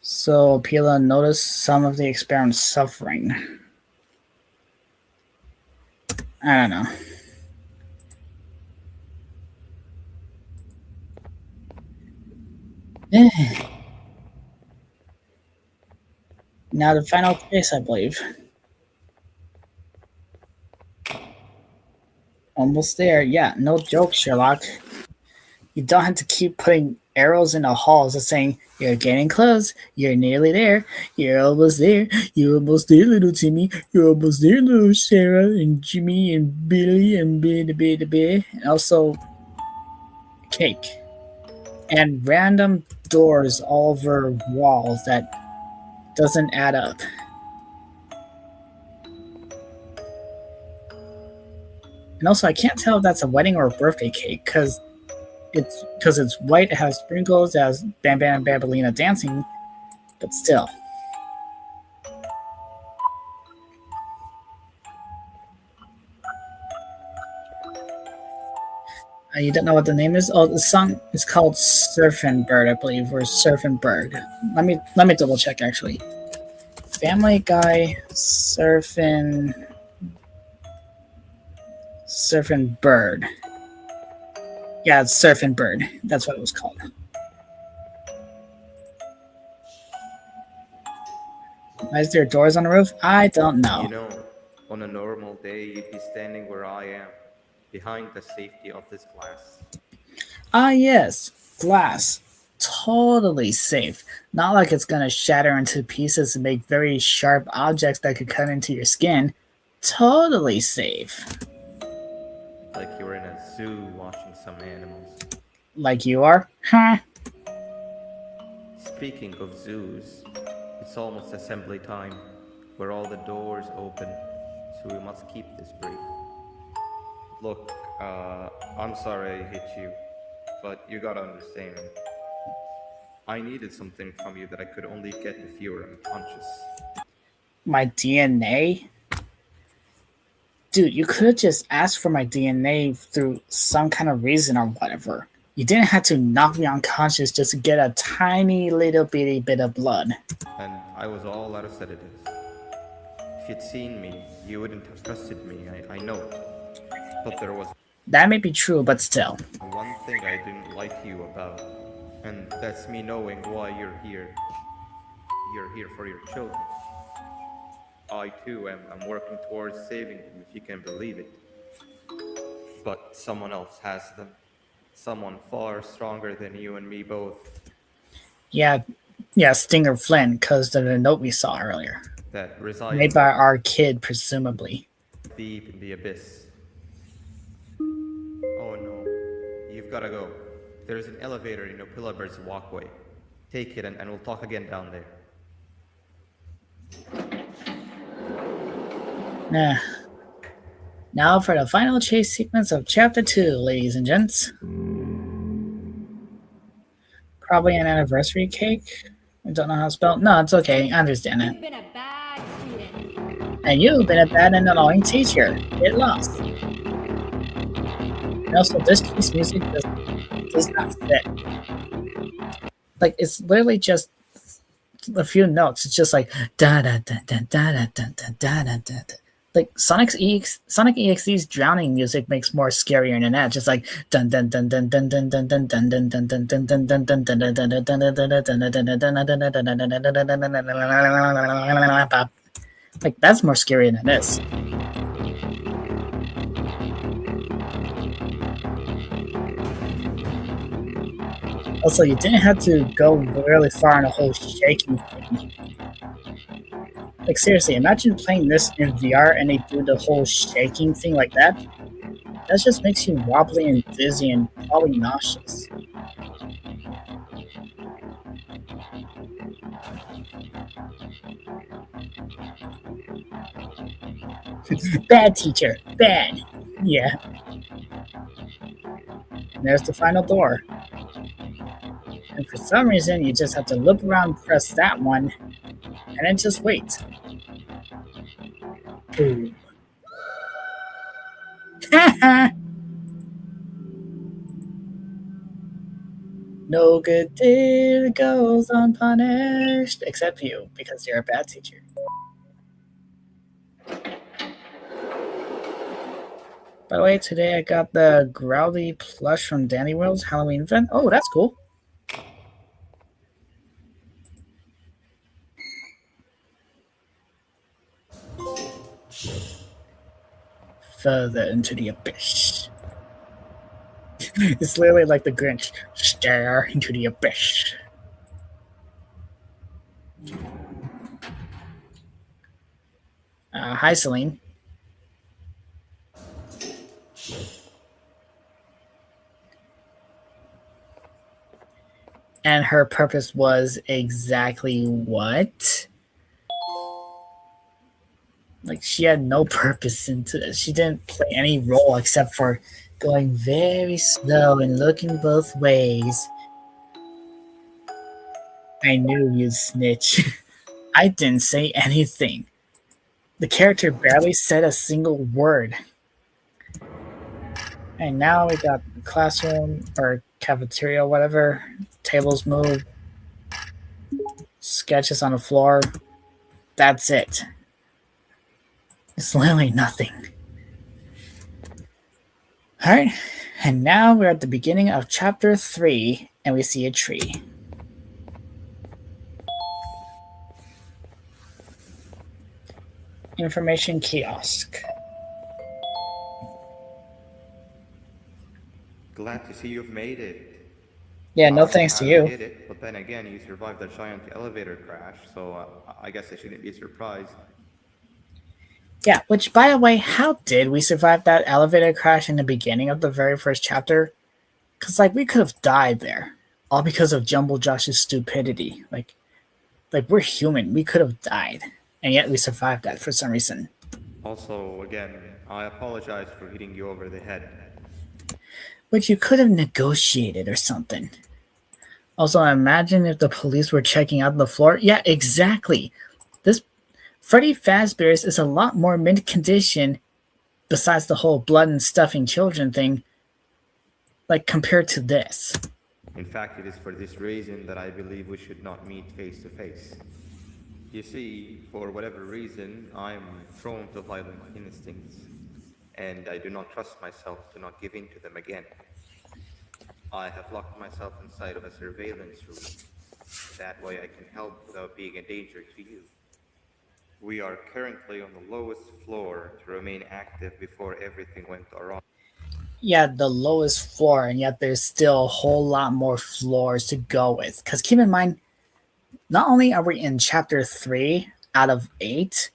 So Opila noticed some of the experiment's suffering. I don't know. Now the final case, I believe. Almost there. Yeah, no joke, Sherlock. You don't have to keep putting arrows in the halls and saying, you're getting close, you're nearly there, you're almost there, little Timmy, you're almost there, little Sarah, and Jimmy, and Billy, and Billy, and also cake. And random doors all over walls that doesn't add up. And also, I can't tell if that's a wedding or a birthday cake, because it's white, it has sprinkles, it has Banban and Bambalina dancing, but still. You don't know what the name is? Oh, the song is called Surfin' Bird, I believe, or Surfin' Bird. Let me double check, actually. Family Guy Surfin' Bird. Yeah, it's Surfing Bird. That's what it was called. Why is there doors on the roof? I don't know. You know, on a normal day, you'd be standing where I am, behind the safety of this glass. Ah, yes, glass. Totally safe. Not like it's gonna shatter into pieces and make very sharp objects that could cut into your skin. Totally safe. Like you're in a zoo watching some animals. Like you are? Huh? Speaking of zoos, it's almost assembly time, where all the doors open, so we must keep this brief. Look, I'm sorry I hit you, but you gotta understand. I needed something from you that I could only get if you were unconscious. My DNA? Dude, you could have just asked for my DNA through some kind of reason or whatever. You didn't have to knock me unconscious just to get a tiny little bitty bit of blood. And I was all out of sedatives. If you'd seen me, you wouldn't have trusted me, I know. But there was That may be true, but still. one thing I didn't like you about, and that's me knowing why you're here. You're here for your children. I too am working towards saving them, if you can believe it. But someone else has them. Someone far stronger than you and me both. Yeah, Stinger Flynn, because of the note we saw earlier. That resides Made by our kid, presumably. deep in the abyss. Oh no, you've gotta go. There's an elevator in Opillabird's walkway. Take it and we'll talk again down there. Now for the final chase sequence of Chapter 2, ladies and gents. Probably an anniversary cake. I don't know how to spell. No, it's okay. I understand it. You've been a bad student. And you've been a bad and annoying teacher. Get lost. And also, this piece of music does not fit. Like, it's literally just a few notes. It's just like da da da da da da da da da da. Like Sonic EXE's drowning music makes more scarier than that. Just like dun dun dun dun dun dun dun dun dun dun dun dun dun dun dun dun dun dun dun. Like that's more scary than this. Also, you didn't have to go really far in the whole shaking thing. Like seriously, imagine playing this in VR and they do the whole shaking thing like that. That just makes you wobbly and dizzy and probably nauseous. Bad teacher, bad. Yeah. And there's the final door. And for some reason, you just have to look around, press that one, and then just wait. Boom. No good deed goes unpunished, except you, because you're a bad teacher. By the way, today I got the Growly plush from Danny World's Halloween event. Oh, that's cool. Further into the abyss. It's literally like the Grinch. Stare into the abyss. Hi, Celine. And her purpose was exactly what? Like, she had no purpose into it. She didn't play any role except for going very slow and looking both ways. I knew you'd snitch. I didn't say anything. The character barely said a single word. And now we got the classroom or cafeteria, whatever. Tables move. Sketches on the floor. That's it. It's literally nothing. Alright. And now we're at the beginning of chapter 3, and we see a tree. Information kiosk. Glad to see you've made it. Yeah, no I don't know thanks how to you you. did it, but then again, you survived the giant elevator crash, so I guess I shouldn't be surprised. Yeah, which, by the way, how did we survive that elevator crash in the beginning of the very first chapter? Because, like, we could have died there. All because of Jumble Josh's stupidity. Like we're human. We could have died. And yet we survived that for some reason. Also, again, I apologize for hitting you over the head. But you could have negotiated or something. Also, imagine if the police were checking out the floor. Yeah, exactly. This Freddy Fazbear's is a lot more mint condition, besides the whole blood and stuffing children thing, like compared to this. In fact, it is for this reason that I believe we should not meet face to face. You see, for whatever reason, I am prone to violent instincts, and I do not trust myself to not give in to them again. I have locked myself inside of a surveillance room. That way I can help without being a danger to you. We are currently on the lowest floor to remain active before everything went awry. Yeah, the lowest floor, and yet there's still a whole lot more floors to go with. Because keep in mind, not only are we in chapter 3 out of 8,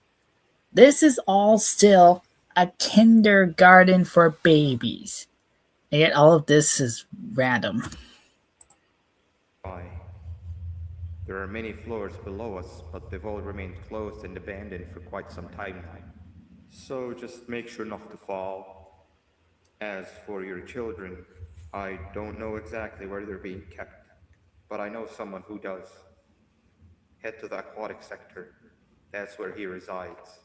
this is all still a kindergarten for babies. And yet all of this is random. There are many floors below us, but they've all remained closed and abandoned for quite some time now. So just make sure not to fall. As for your children, I don't know exactly where they're being kept, but I know someone who does. Head to the aquatic sector. That's where he resides.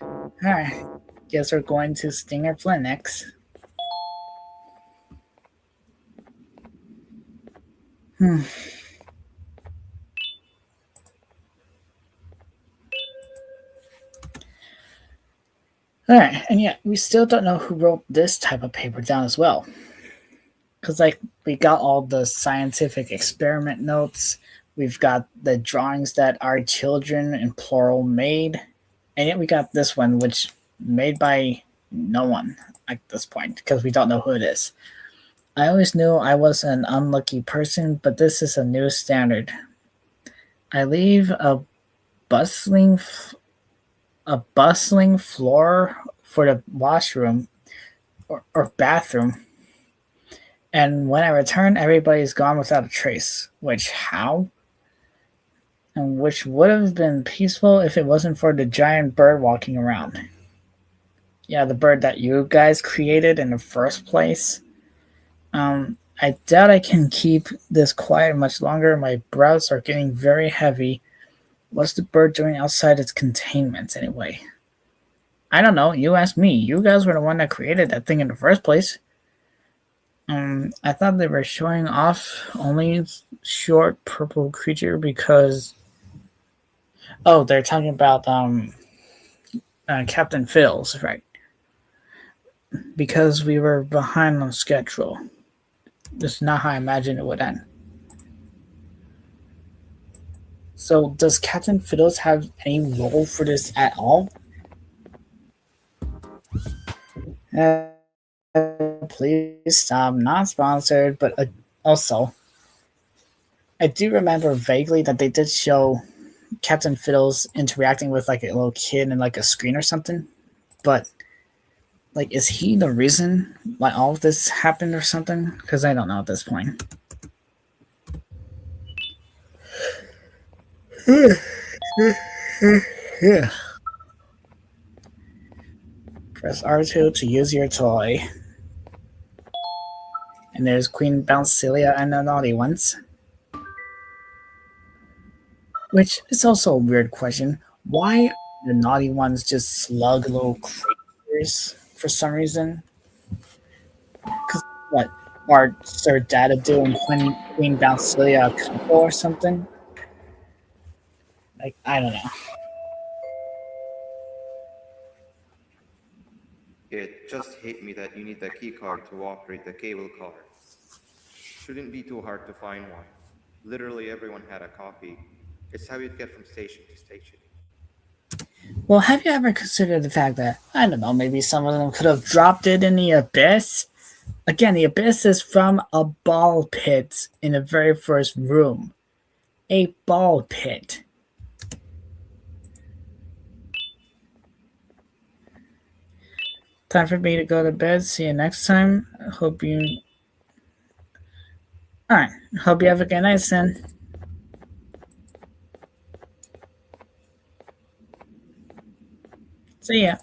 Alright, guess we're going to Stinger Flynn next. Alright, and yet we still don't know who wrote this type of paper down as well. Because, like, we got all the scientific experiment notes, we've got the drawings that our children in plural made, and yet we got this one, which made by no one at this point, because we don't know who it is. I always knew I was an unlucky person, but this is a new standard. I leave a bustling floor for the washroom or bathroom, and when I return, everybody's gone without a trace. Which how? And which would have been peaceful if it wasn't for the giant bird walking around. Yeah, the bird that you guys created in the first place. I doubt I can keep this quiet much longer. My brows are getting very heavy. What's the bird doing outside its containment anyway? I don't know. You asked me. You guys were the one that created that thing in the first place. I thought they were showing off only short purple creature because... Oh, they're talking about Captain Phil's, right? Because we were behind on schedule. This is not how I imagined it would end. So, does Captain Fiddles have any role for this at all? Please stop. Not sponsored, but also, I do remember vaguely that they did show Captain Fiddles interacting with like a little kid in like a screen or something. But, like, is he the reason why all of this happened or something? Because I don't know at this point. Yeah. Press R2 to use your toy. And there's Queen Bouncilia and the naughty ones. Which is also a weird question. Why are the naughty ones just slug little creatures for some reason? Because what? Are Sir Dadadoo and Queen Bouncilia a couple or something? Like, I don't know. It just hit me that you need the key card to operate the cable car. Shouldn't be too hard to find one. Literally everyone had a copy. It's how you'd get from station to station. Well, have you ever considered the fact that, I don't know, maybe some of them could have dropped it in the abyss? Again, the abyss is from a ball pit in the very first room. A ball pit. Time for me to go to bed. See you next time. Hope you. Alright. Hope you have a good night, son. See ya.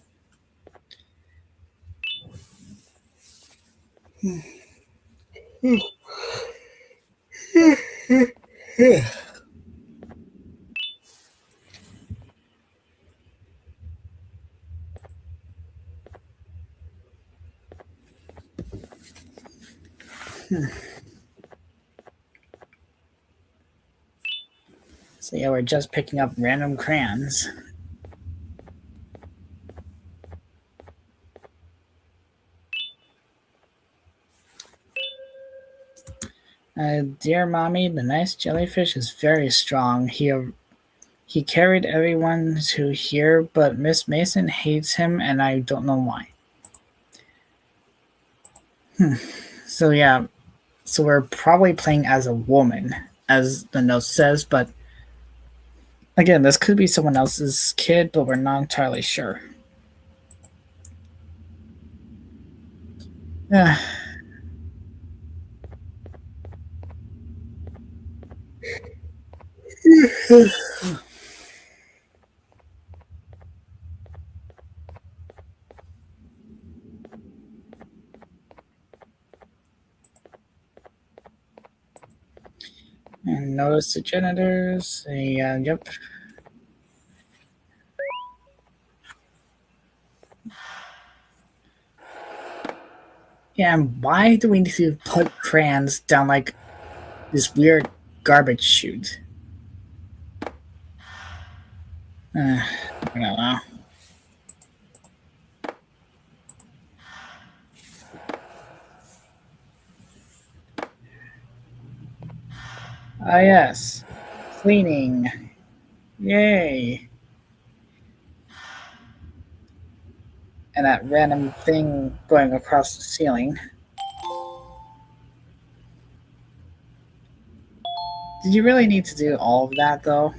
So yeah, we're just picking up random crayons. Dear mommy, the nice jellyfish is very strong. He carried everyone to here, but Miss Mason hates him, and I don't know why. So yeah, so we're probably playing as a woman, as the note says, but again, this could be someone else's kid, but we're not entirely sure. Yeah. And notice the janitors. Yep. Yeah, and why do we need to put crayons down like this weird garbage chute? I don't know. Ah, yes. Cleaning. Yay. And that random thing going across the ceiling. Did you really need to do all of that, though?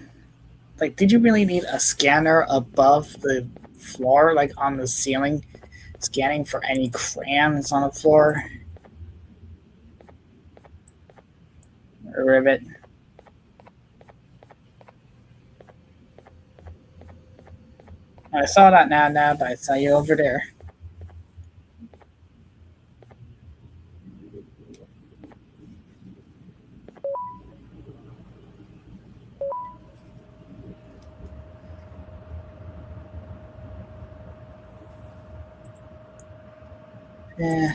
Like, did you really need a scanner above the floor, like on the ceiling, scanning for any crayons on the floor? Or rivet? I saw that now, but I saw you over there. Yeah.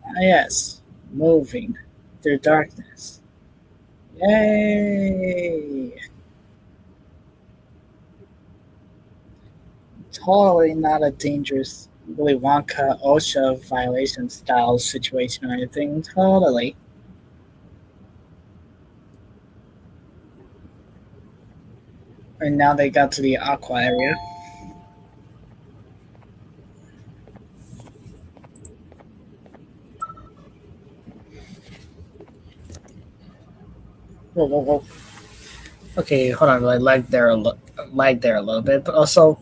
Ah, yes. Moving through darkness. Yay! Totally not a dangerous Willy Wonka OSHA violation style situation or anything. Totally. And now they got to the aqua area. Whoa. Okay, hold on. I lagged there a little bit, but also,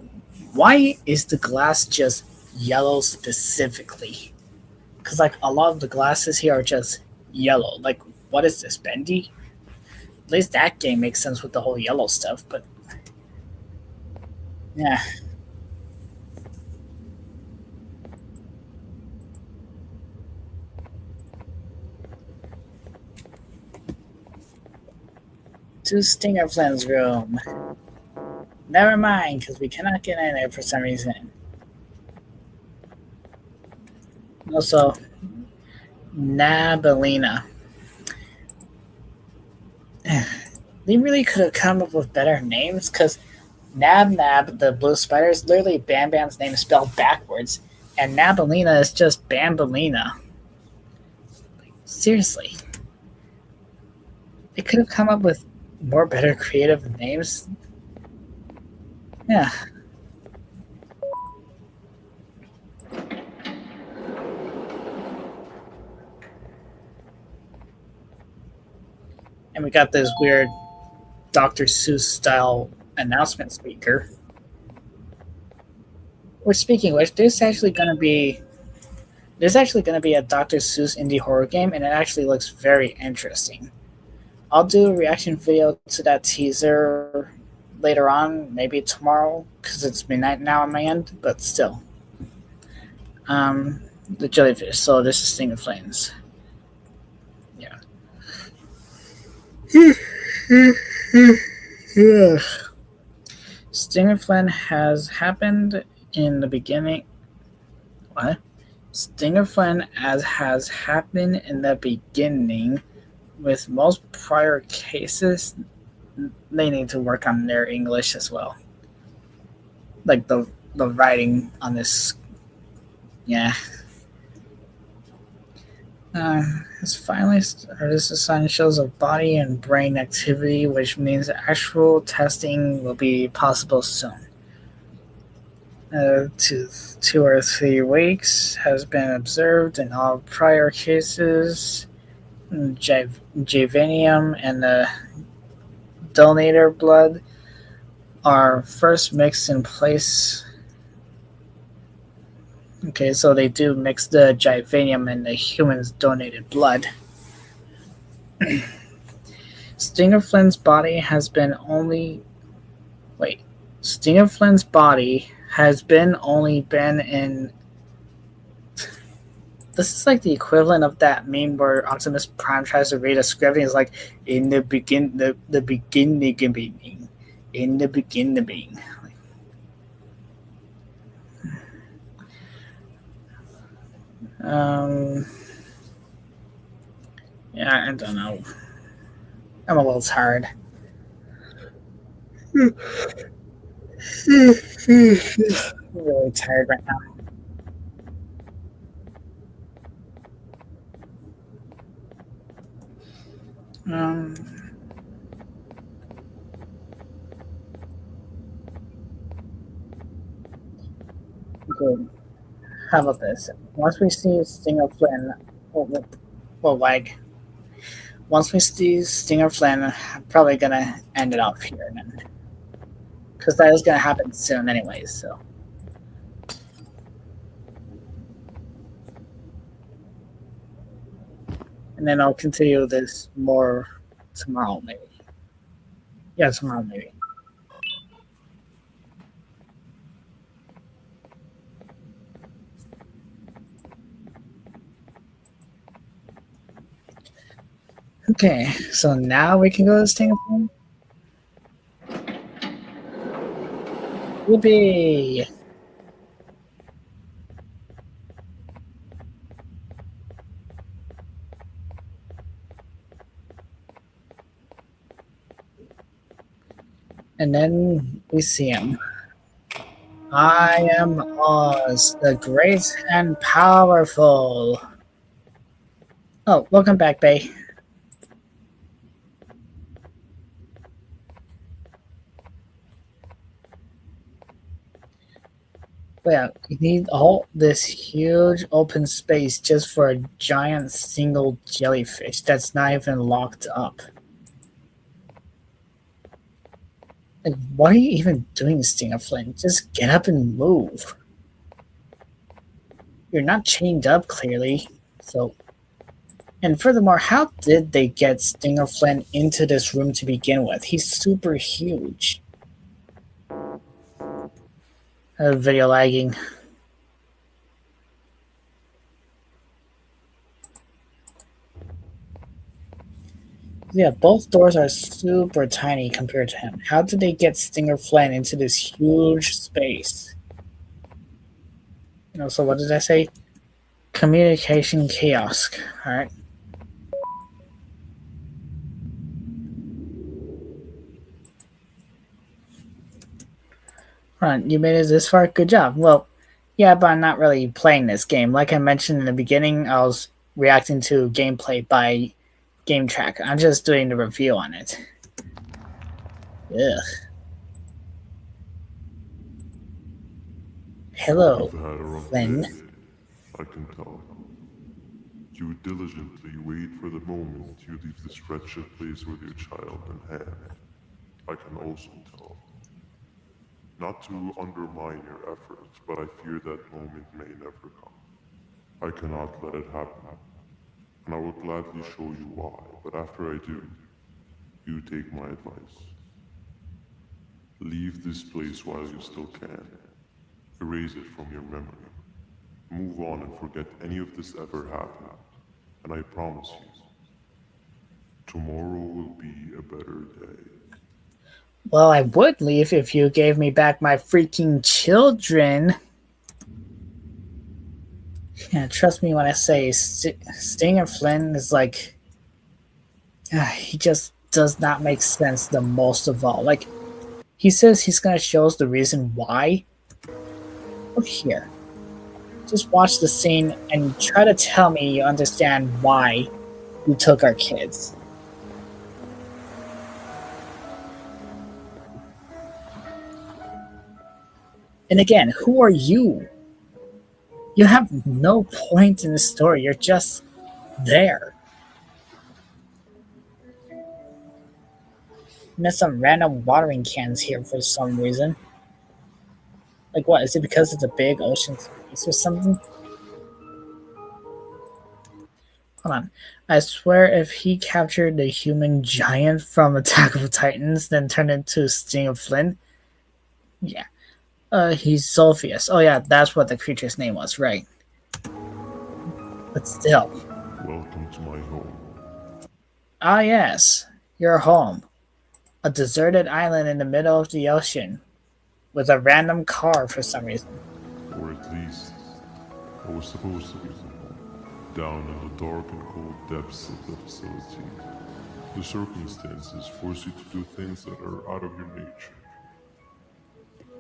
why is the glass just yellow specifically? Because like a lot of the glasses here are just yellow. Like, what is this, Bendy? At least that game makes sense with the whole yellow stuff, but yeah. To Stinger Flynn's room. Never mind, because we cannot get in there for some reason. Also, Nabelina. They really could have come up with better names, because Nab Nab, the blue spider, is literally Banban's name spelled backwards, and Nabalina is just Bambalina. Seriously, they could have come up with more better creative names. Yeah. And we got this weird Dr. Seuss style announcement speaker. Which, speaking of which, there's actually gonna be a Dr. Seuss indie horror game, and it actually looks very interesting. I'll do a reaction video to that teaser later on, maybe tomorrow, because it's midnight now on my end, but still. The jellyfish. So this is Sting of Flames. Yeah. Sting of Flame has happened in the beginning. What? Sting of Flame as has happened in the beginning. With most prior cases, they need to work on their English as well. Like the writing on this. Yeah. This finally, this sign shows of body and brain activity, which means actual testing will be possible soon. 2 or 3 weeks has been observed in all prior cases. Javanium and the donator blood are first mixed in place. Okay, so they do mix the Javanium and the human's donated blood. Stinger Flynn's body has been only. Wait. Stinger Flynn's body has been only been in. This is like the equivalent of that meme where Optimus Prime tries to read a script and he's like, in the beginning, in the beginning. Yeah, I don't know. I'm a little tired. I'm really tired right now. Good. How about this? Once we see Stinger Flynn, well, like, once we see Stinger Flynn, I'm probably gonna end it off here then, because that is gonna happen soon, anyways. So. And then I'll continue this more tomorrow, maybe. Yeah, tomorrow, maybe. Okay, so now we can go to this thing. Yippee! And then we see him. I am Oz, the great and powerful. Oh, welcome back, Bay. But yeah, you need all this huge open space just for a giant single jellyfish that's not even locked up. Like, what are you even doing, Stinger Flynn? Just get up and move. You're not chained up, clearly. So, and furthermore, how did they get Stinger Flynn into this room to begin with? He's super huge. Video lagging. Yeah, both doors are super tiny compared to him. How did they get Stinger Flynn into this huge space? So what did I say? Communication kiosk. Alright. Ron, you made it this far. Good job. Well, yeah, but I'm not really playing this game. Like I mentioned in the beginning, I was reacting to gameplay by Game Track. I'm just doing the review on it. Ugh. Hello, You've had a rough Flynn. day, I can tell. You diligently wait for the moment you leave this wretched place with your child in hand. I can also tell. Not to undermine your efforts, but I fear that moment may never come. I cannot let it happen, and I will gladly show you why, but after I do, you take my advice. Leave this place while you still can. Erase it from your memory. Move on and forget any of this ever happened. And I promise you, tomorrow will be a better day. Well, I would leave if you gave me back my freaking children. Yeah, trust me when I say Stinger Flynn is like, he just does not make sense the most of all. Like, he says he's gonna show us the reason why. Look here. Just watch the scene and try to tell me you understand why you took our kids. And again, who are you? You have no point in the story. You're just there. And there's some random watering cans here for some reason. Like what? Is it because it's a big ocean space or something? Hold on. I swear if he captured the human giant from Attack of the Titans, then turned into Sting of Flynn. Yeah. He's Sulfius. Oh yeah, that's what the creature's name was, right? But still. Welcome to my home. Ah yes. Your home. A deserted island in the middle of the ocean. With a random car for some reason. Or at least, I was supposed to be down in the dark and cold depths of the facility. The circumstances force you to do things that are out of your nature.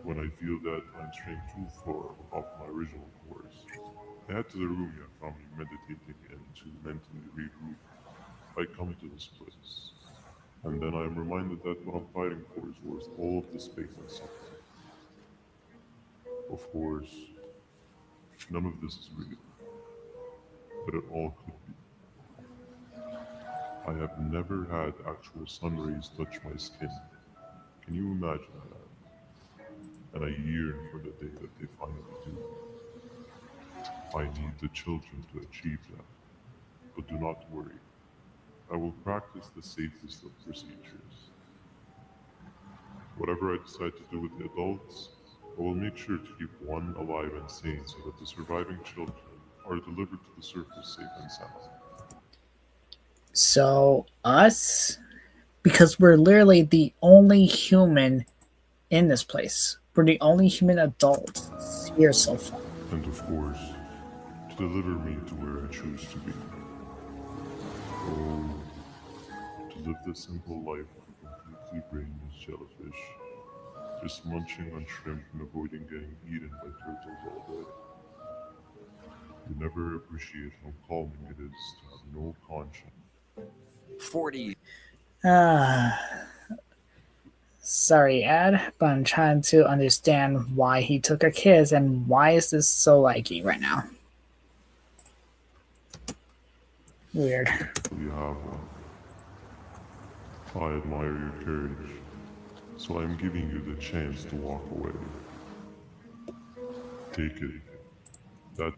When I feel that I'm straying too far off my original course, I head to the room you found me meditating in to mentally regroup. I come to this place, and then I am reminded that what I'm fighting for is worth all of this pain and suffering. Of course, none of this is real, but it all could be. I have never had actual sun rays touch my skin. Can you imagine that? And I yearn for the day that they finally do. I need the children to achieve that. But do not worry. I will practice the safest of procedures. Whatever I decide to do with the adults, I will make sure to keep one alive and sane so that the surviving children are delivered to the surface safe and sound. So, us? Because we're literally the only human in this place. We're the only human adults here so far. And of course, to deliver me to where I choose to be. Oh, to live the simple life of a completely brainless jellyfish, just munching on shrimp and avoiding getting eaten by turtles all day. You never appreciate how calming it is to have no conscience. 40. Sorry, Ed, but I'm trying to understand why he took our kids and why is this so laggy right now. Weird. You have one. I admire your courage, so I'm giving you the chance to walk away. Take it. That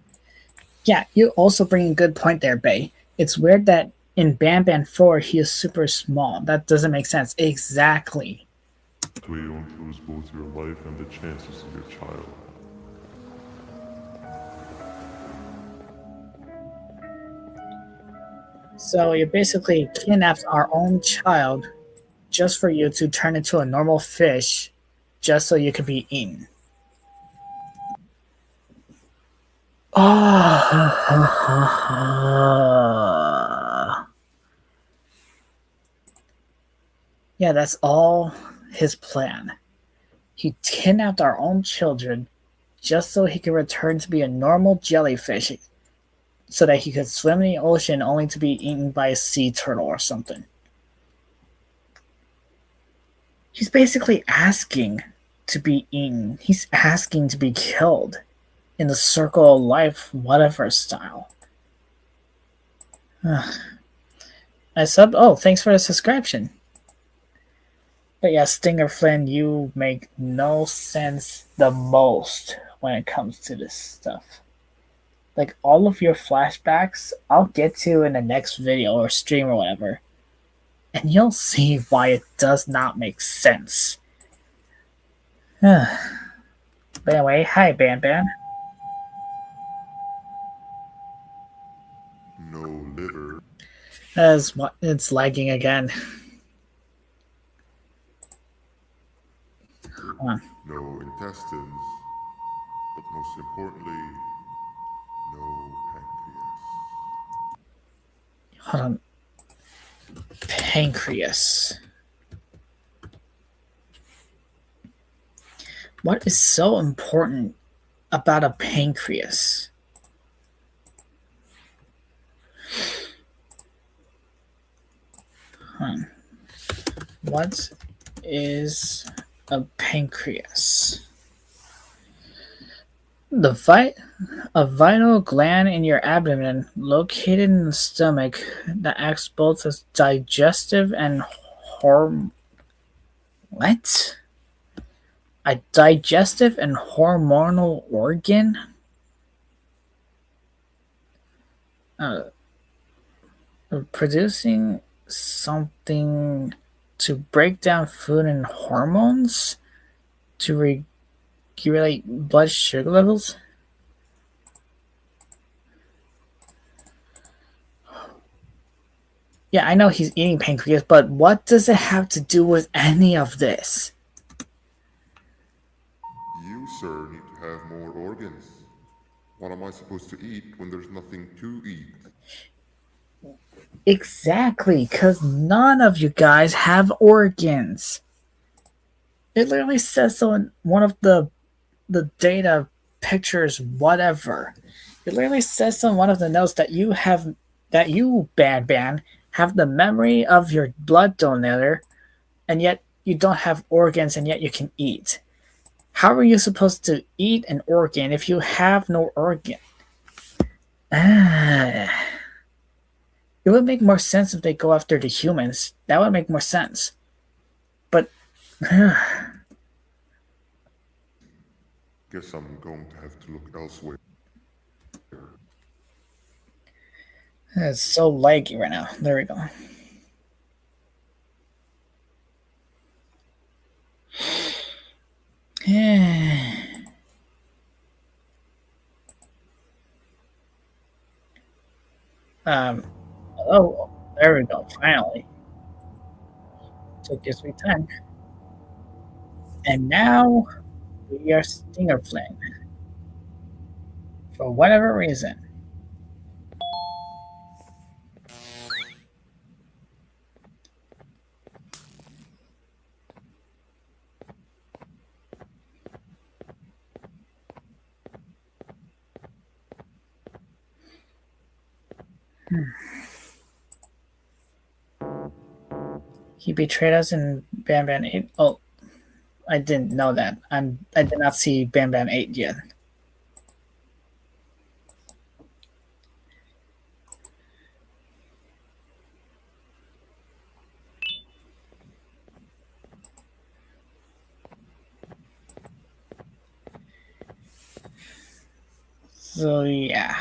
Yeah, you also bring a good point there, Bay. It's weird that in Banban 4 he is super small. That doesn't make sense. Exactly. way you don't lose both your life and the chances of your child. So you basically kidnapped our own child just for you to turn into a normal fish just so you could be eaten. Oh. Yeah, that's all his plan. He kidnapped our own children just so he could return to be a normal jellyfish so that he could swim in the ocean only to be eaten by a sea turtle or something. He's basically asking to be eaten. He's asking to be killed in the circle of life, whatever style. I subbed. Oh, thanks for the subscription. But yeah, Stinger Flynn, you make no sense the most when it comes to this stuff. Like all of your flashbacks, I'll get to in the next video or stream or whatever, and you'll see why it does not make sense. But anyway, hi Banban. No liver. It's lagging again. Hold on. No intestines. But most importantly, no pancreas. Hold on. Pancreas. What is so important about a pancreas? What is a pancreas? A vital gland in your abdomen located in the stomach that acts both as digestive and what? A digestive and hormonal organ? Producing something to break down food and hormones to regulate blood sugar levels? Yeah, I know he's eating pancreas, but what does it have to do with any of this? You, sir, need to have more organs. What am I supposed to eat when there's nothing to eat? Exactly, because none of you guys have organs. It literally says so in one of the data pictures, whatever. It literally says so in one of the notes that you, Banban, have the memory of your blood donor, and yet you don't have organs, and yet you can eat. How are you supposed to eat an organ if you have no organ? It would make more sense if they go after the humans. That would make more sense. But Guess I'm going to have to look elsewhere. it's so laggy right now. There we go. Oh, there we go. Finally. Took your sweet time. And now we are Stinger Flame. For whatever reason. He betrayed us in Banban 8. Oh, I didn't know that. I did not see Banban 8 yet. So yeah.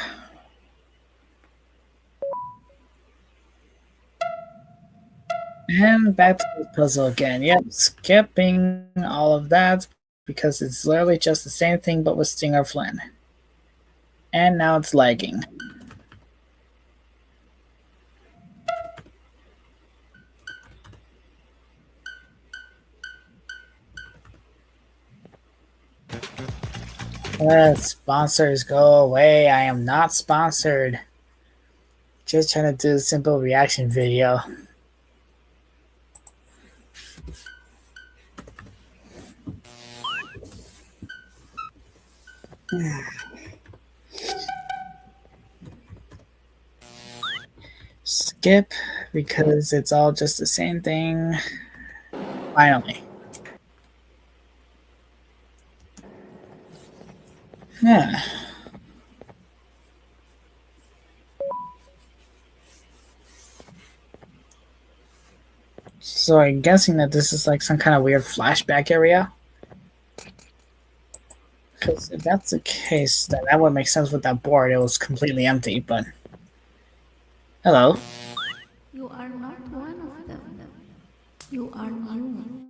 And back to the puzzle again. Yep, skipping all of that because it's literally just the same thing but with Stinger Flynn. And now it's lagging. Sponsors go away. I am not sponsored. Just trying to do a simple reaction video. Skip, because it's all just the same thing. Finally. Yeah. So I'm guessing that this is like some kind of weird flashback area. Because if that's the case, then that would make sense with that board. It was completely empty, but... Hello. You are not one of them. You are new.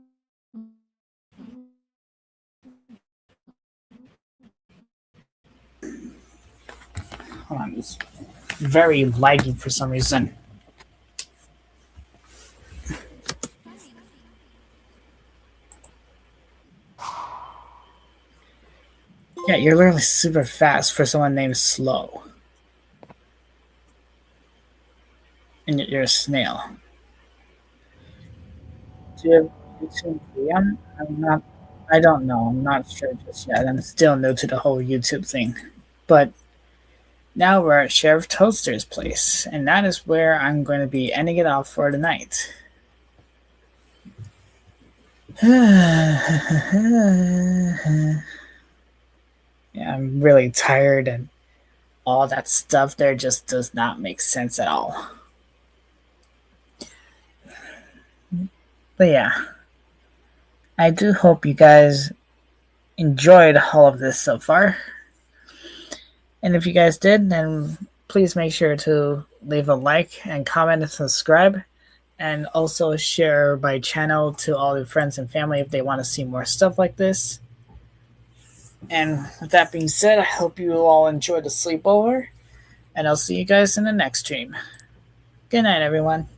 Hold on, it's very laggy for some reason. Yeah, you're literally super fast for someone named Slow. And yet you're a snail. Do you have YouTube VM? I don't know. I'm not sure just yet. I'm still new to the whole YouTube thing. But now we're at Sheriff Toaster's place, and that is where I'm going to be ending it off for the night. Yeah, I'm really tired, and all that stuff there just does not make sense at all. But yeah, I do hope you guys enjoyed all of this so far. And if you guys did, then please make sure to leave a like and comment and subscribe. And also share my channel to all your friends and family if they want to see more stuff like this. And with that being said, I hope you all enjoy the sleepover. And I'll see you guys in the next stream. Good night, everyone.